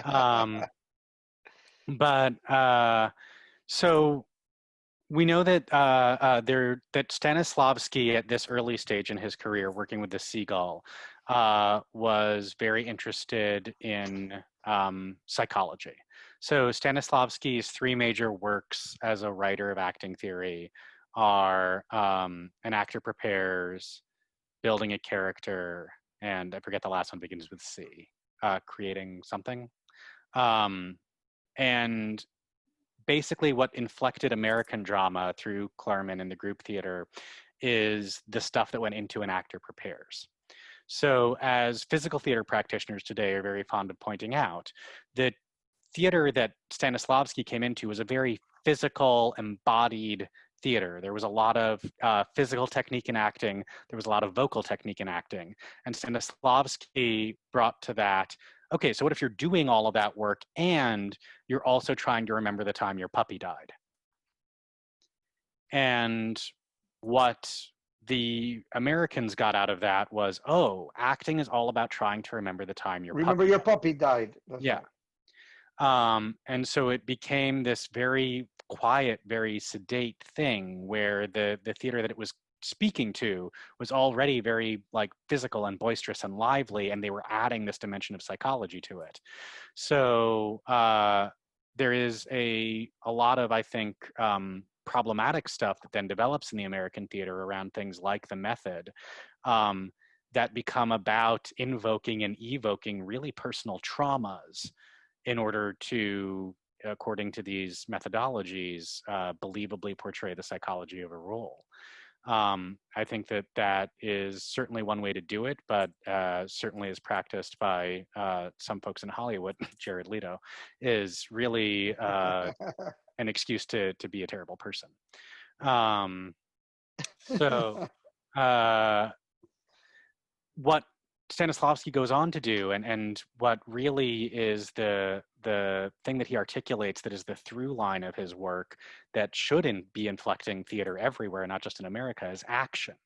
Um, but so we know that that Stanislavski at this early stage in his career, working with the Seagull, was very interested in psychology. So Stanislavski's three major works as a writer of acting theory are An Actor Prepares, Building a Character, and I forget the last one begins with C, Creating Something. Um, And basically what inflected American drama through Klarman and the group theater is the stuff that went into an actor prepares. So as physical theater practitioners today are very fond of pointing out, the theater that Stanislavski came into was a very physical, embodied theater. There was a lot of physical technique in acting. There was a lot of vocal technique in acting. And Stanislavski brought to that, okay, so what if you're doing all of that work and you're also trying to remember the time your puppy died? And what the Americans got out of that was, oh, acting is all about trying to remember the time your Remember puppy your died. puppy died. That's Yeah. right. And so it became this very quiet, very sedate thing where the theater that it was speaking to was already very like physical and boisterous and lively, and they were adding this dimension of psychology to it. So there is a lot of, I think, problematic stuff that then develops in the American theater around things like the method that become about invoking and evoking really personal traumas in order to, according to these methodologies, believably portray the psychology of a role. I think that that is certainly one way to do it, but certainly as practiced by some folks in Hollywood, Jared Leto, is really an excuse to be a terrible person. So what Stanislavski goes on to do, and what really is the thing that he articulates that is the through line of his work that shouldn't be inflecting theater everywhere, not just in America, is action.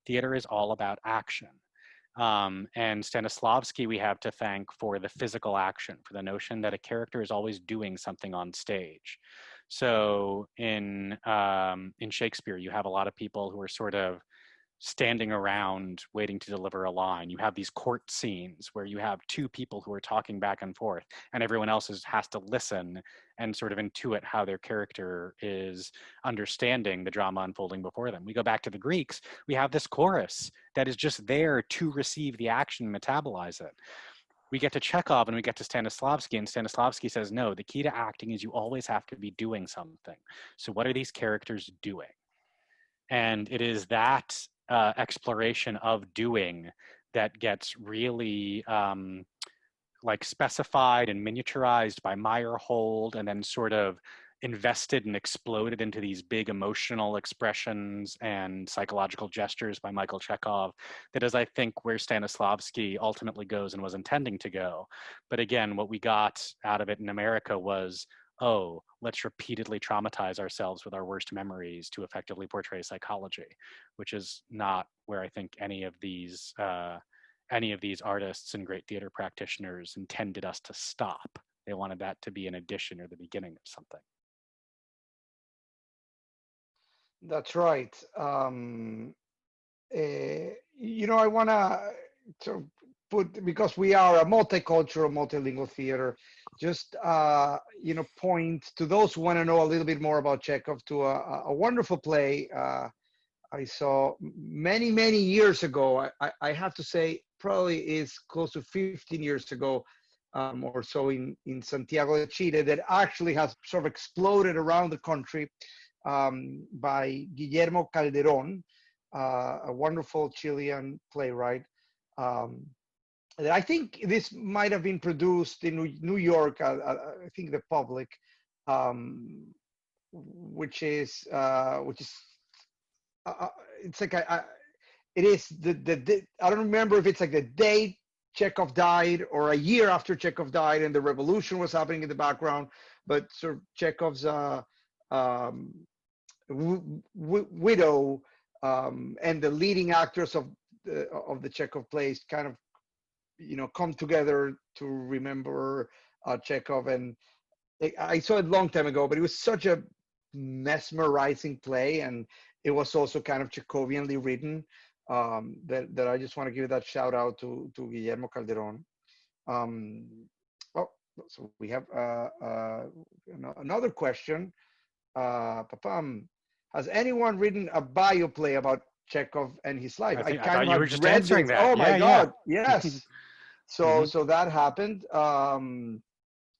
Theater is all about action. And Stanislavski we have to thank for the physical action, for the notion that a character is always doing something on stage. So in Shakespeare, you have a lot of people who are sort of standing around waiting to deliver a line. You have these court scenes where you have two people who are talking back and forth, and everyone else has to listen and sort of intuit how their character is understanding the drama unfolding before them. We go back to the Greeks, we have this chorus that is just there to receive the action and metabolize it. We get to Chekov and we get to Stanislavski, and Stanislavski says, no, the key to acting is you always have to be doing something. So what are these characters doing? And it is that exploration of doing that gets really like specified and miniaturized by Meyerhold, and then sort of invested and exploded into these big emotional expressions and psychological gestures by Michael Chekov. That is, I think, where Stanislavski ultimately goes and was intending to go. But again, what we got out of it in America was, oh, let's repeatedly traumatize ourselves with our worst memories to effectively portray psychology, which is not where I think any of these artists and great theater practitioners intended us to stop. They wanted that to be an addition or the beginning of something. That's right. I want to put, because we are a multicultural, multilingual theater, just point to those who want to know a little bit more about Chekhov to a wonderful play I saw many, many years ago. I have to say, probably is close to 15 years ago or so in Santiago de Chile, that actually has sort of exploded around the country by Guillermo Calderón, a wonderful Chilean playwright. I think this might have been produced in New York, I think the public, which is it's like it is the I don't remember if it's like the day Chekhov died or a year after Chekhov died and the revolution was happening in the background, but sort of Chekhov's widow and the leading actors of the Chekhov plays kind of come together to remember Chekhov. And I saw it a long time ago, but it was such a mesmerizing play, and it was also kind of Chekhovianly written, that I just want to give that shout out to Guillermo Calderón. So we have another question. Has anyone written a bioplay about Chekhov and his life? I thought you were just answering this. that. Oh my yeah, God, yeah. yes. So that happened.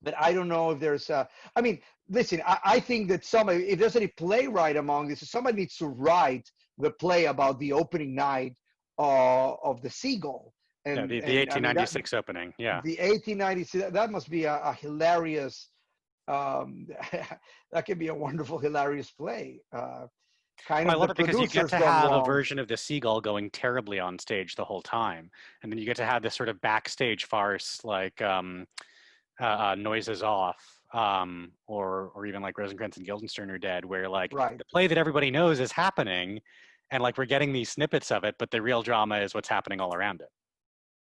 but I don't know if there's I mean, listen, I think that somebody, if there's any playwright among this, somebody needs to write the play about the opening night of the Seagull. Yeah, the And I mean, that 1896 opening. Yeah. the 1896, that must be a hilarious, um, that could be a wonderful, hilarious play. Kind Well, I of the love it because you get producers to gone have a wrong. version of the seagull going terribly on stage the whole time, and then you get to have this sort of backstage farce like Noises Off, or even like Rosencrantz and Guildenstern Are Dead, where like Right. the play that everybody knows is happening, and like we're getting these snippets of it, but the real drama is what's happening all around it.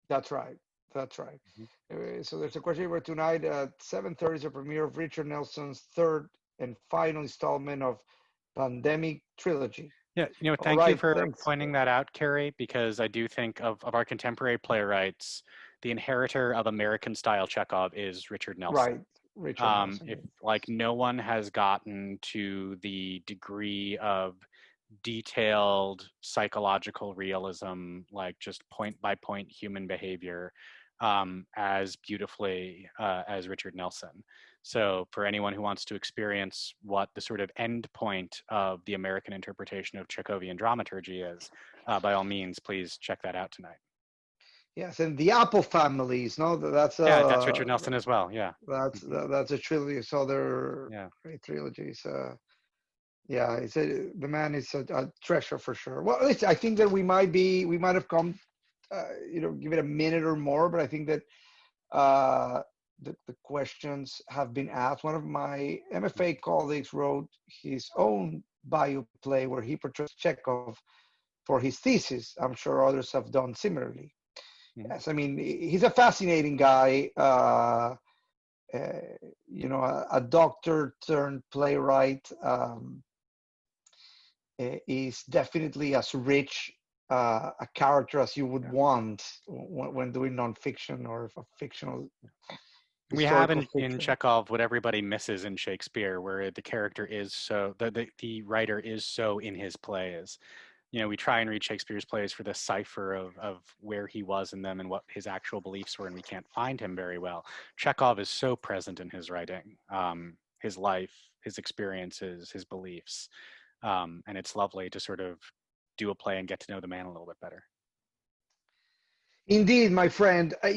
That's right. That's right. Mhm. So there's a question here tonight at 7:30 is a premiere of Richard Nelson's third and final installment of Pandemic Trilogy. Yeah, All thank you right. for Thanks. pointing that out, Carrie, because I do think of our contemporary playwrights, the inheritor of American style Chekhov is Richard Nelson. Right. Richard If Nelson. like no one has gotten to the degree of detailed psychological realism, like just point by point human behavior, as beautifully as Richard Nelson. So for anyone who wants to experience what the sort of end point of the American interpretation of Chekhovian dramaturgy is, by all means, please check that out tonight. Yes, and the Apple families. No, Yeah, that's Richard Nelson as well. Yeah. that's a trilogy. So they're Yeah. great trilogies. Yeah, the man is a treasure for sure. Well, listen, I think that we might have come, give it a minute or more, but I think that the questions have been asked. One of my MFA colleagues wrote his own bioplay where he portrays Chekhov for his thesis. I'm sure others have done similarly. Mhm. Yes, I mean, he's a fascinating guy. A doctor turned playwright. Is definitely as rich a character as you would want when doing nonfiction or a fictional We have historical in fiction. Chekhov what everybody misses in Shakespeare, where the character is so the writer is so in his plays. We try and read Shakespeare's plays for the cipher of where he was in them and what his actual beliefs were, and we can't find him very well. Chekhov is so present in his writing, his life, his experiences, his beliefs, and it's lovely to sort of do a play and get to know the man a little bit better. Indeed, my friend. I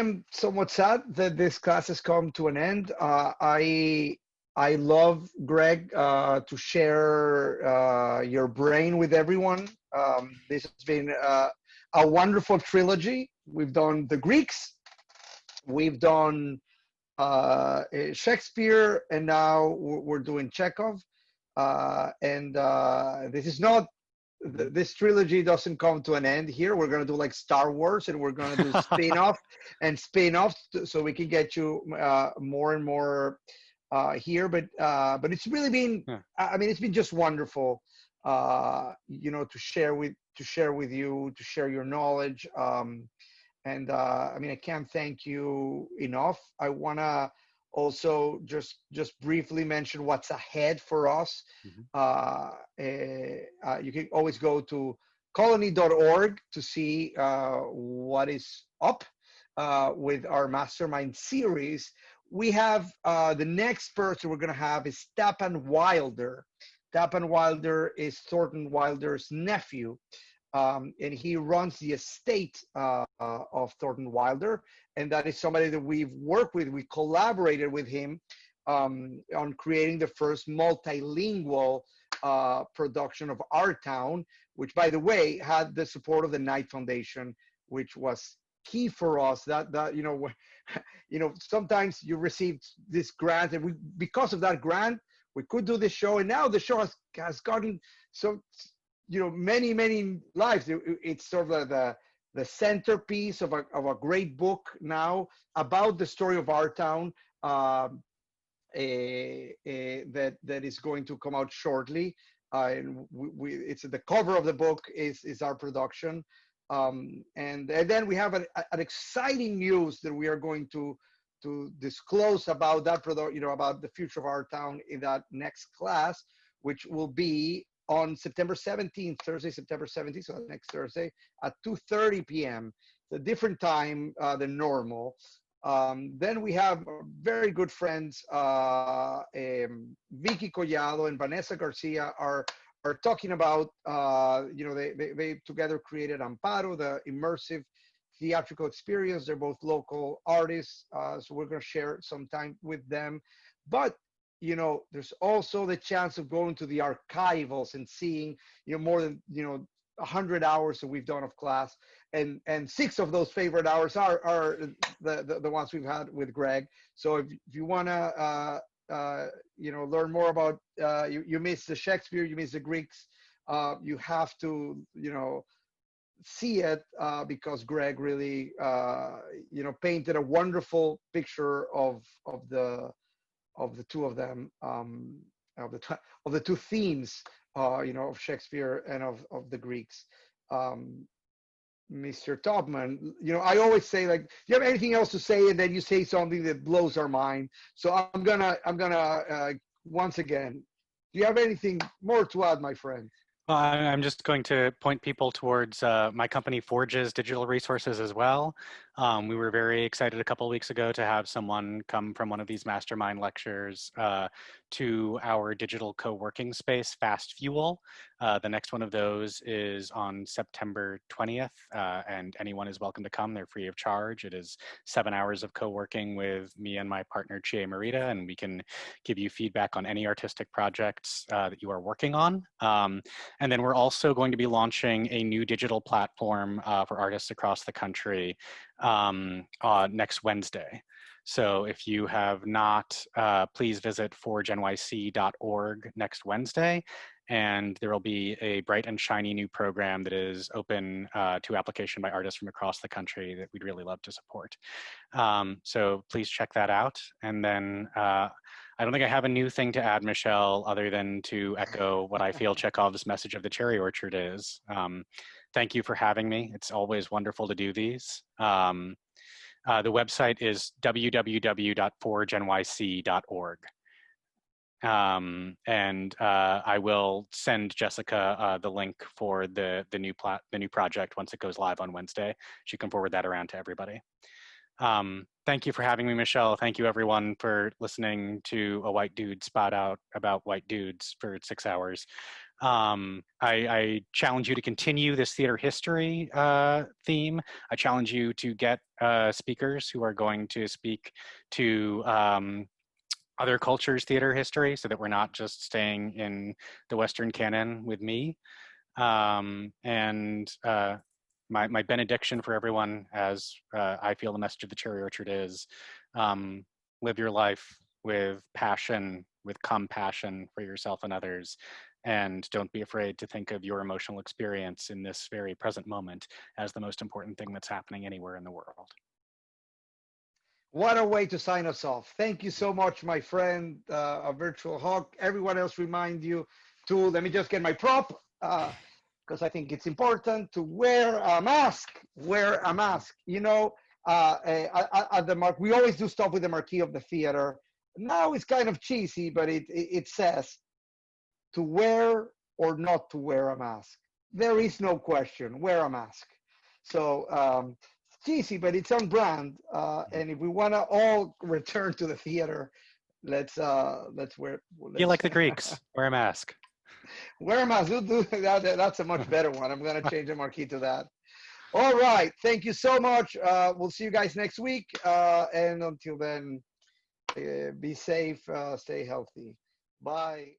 am somewhat sad that this class has come to an end. I love, Greg, to share your brain with everyone. This has been a wonderful trilogy. We've done the Greeks, we've done Shakespeare, and now we're doing Chekhov. And this is not this trilogy doesn't come to an end here. We're gonna do like Star Wars, and we're gonna do spin-off and spin-offs, so we can get you more and more But it's really been, Yeah. I mean, it's been just wonderful, to share with you, to share your knowledge. And I mean, I can't thank you enough. I wanna also just briefly mention what's ahead for us. Mhm. You can always go to colony.org to see what is up with our MasterMiND series. We have the next person we're going to have is Stephan Wilder. Stephan Wilder is Thornton Wilder's nephew. And he runs the estate of Thornton Wilder, and that is somebody that we've worked with. We collaborated with him on creating the first multilingual production of Our Town, which, by the way, had the support of the Knight Foundation, which was key for us. Sometimes you received this grant, and because of that grant, we could do this show, and now the show has gotten so many lives. It's sort of the centerpiece of a great book now about the story of Our Town that is going to come out shortly. And it's the cover of the book is our production. And then we have an exciting news that we are going to disclose about that product, about the future of Our Town in that next class, which will be on September 17th, Thursday, September 17th, so next Thursday at 2:30 p.m. It's a different time than normal. Then we have very good friends, Vicky Collado and Vanessa Garcia are talking about, they together created Amparo, the immersive theatrical experience. They're both local artists, so we're going to share some time with them. But there's also the chance of going to the archivals and seeing, more than 100 hours that we've done of class, and 6 of those favorite hours are the ones we've had with Greg. So if you want to learn more about, you miss the Shakespeare, you miss the Greeks, you have to see it, because Greg really painted a wonderful picture of the two of them, of the two themes, of Shakespeare and of the Greeks. Mr. Taubman, I always say, like, do you have anything else to say? And then you say something that blows our mind. So I'm gonna once again, do you have anything more to add, my friend? Well, I'm just going to point people towards my company Forge's digital resources as well. We were very excited a couple of weeks ago to have someone come from one of these MasterMiND lectures to our digital co-working space, Fast Fuel. The next one of those is on September 20th, and anyone is welcome to come. They're free of charge. It is 7 hours of co-working with me and my partner, Chie Marita, and we can give you feedback on any artistic projects that you are working on. And then we're also going to be launching a new digital platform for artists across the country next Wednesday. So if you have not, please visit forgenyc.org next Wednesday. And there will be a bright and shiny new program that is open to application by artists from across the country that we'd really love to support. So please check that out. And then I don't think I have a new thing to add, Michelle, other than to echo what I feel Chekhov's message of the cherry orchard is. Thank you for having me. It's always wonderful to do these. The website is www.forgenyc.org. And I will send Jessica the link for the new project once it goes live on Wednesday. She can forward that around to everybody. Thank you for having me, Michelle. Thank you, everyone, for listening to a white dude spot out about white dudes for 6 hours. I challenge you to continue this theater history theme. I challenge you to get speakers who are going to speak to other cultures' theater history, so that we're not just staying in the Western canon with me. My benediction for everyone, as I feel the message of the cherry orchard is, live your life with passion, with compassion for yourself and others, and don't be afraid to think of your emotional experience in this very present moment as the most important thing that's happening anywhere in the world. What a way to sign us off. Thank you so much, my friend. A virtual hug. Everyone else, remind you to, let me just get my prop, because I think it's important to wear a mask. Wear a mask. At the mark, we always do stuff with the marquee of the theater. Now it's kind of cheesy, but it says to wear or not to wear a mask. There is no question. Wear a mask. So cheesy, but it's on brand. And if we want to all return to the theater, let's wear. Be like the Greeks. Wear a mask. Wear a mask. That's a much better one. I'm going to change the marquee to that. All right. Thank you so much. We'll see you guys next week. And until then, be safe. Stay healthy. Bye.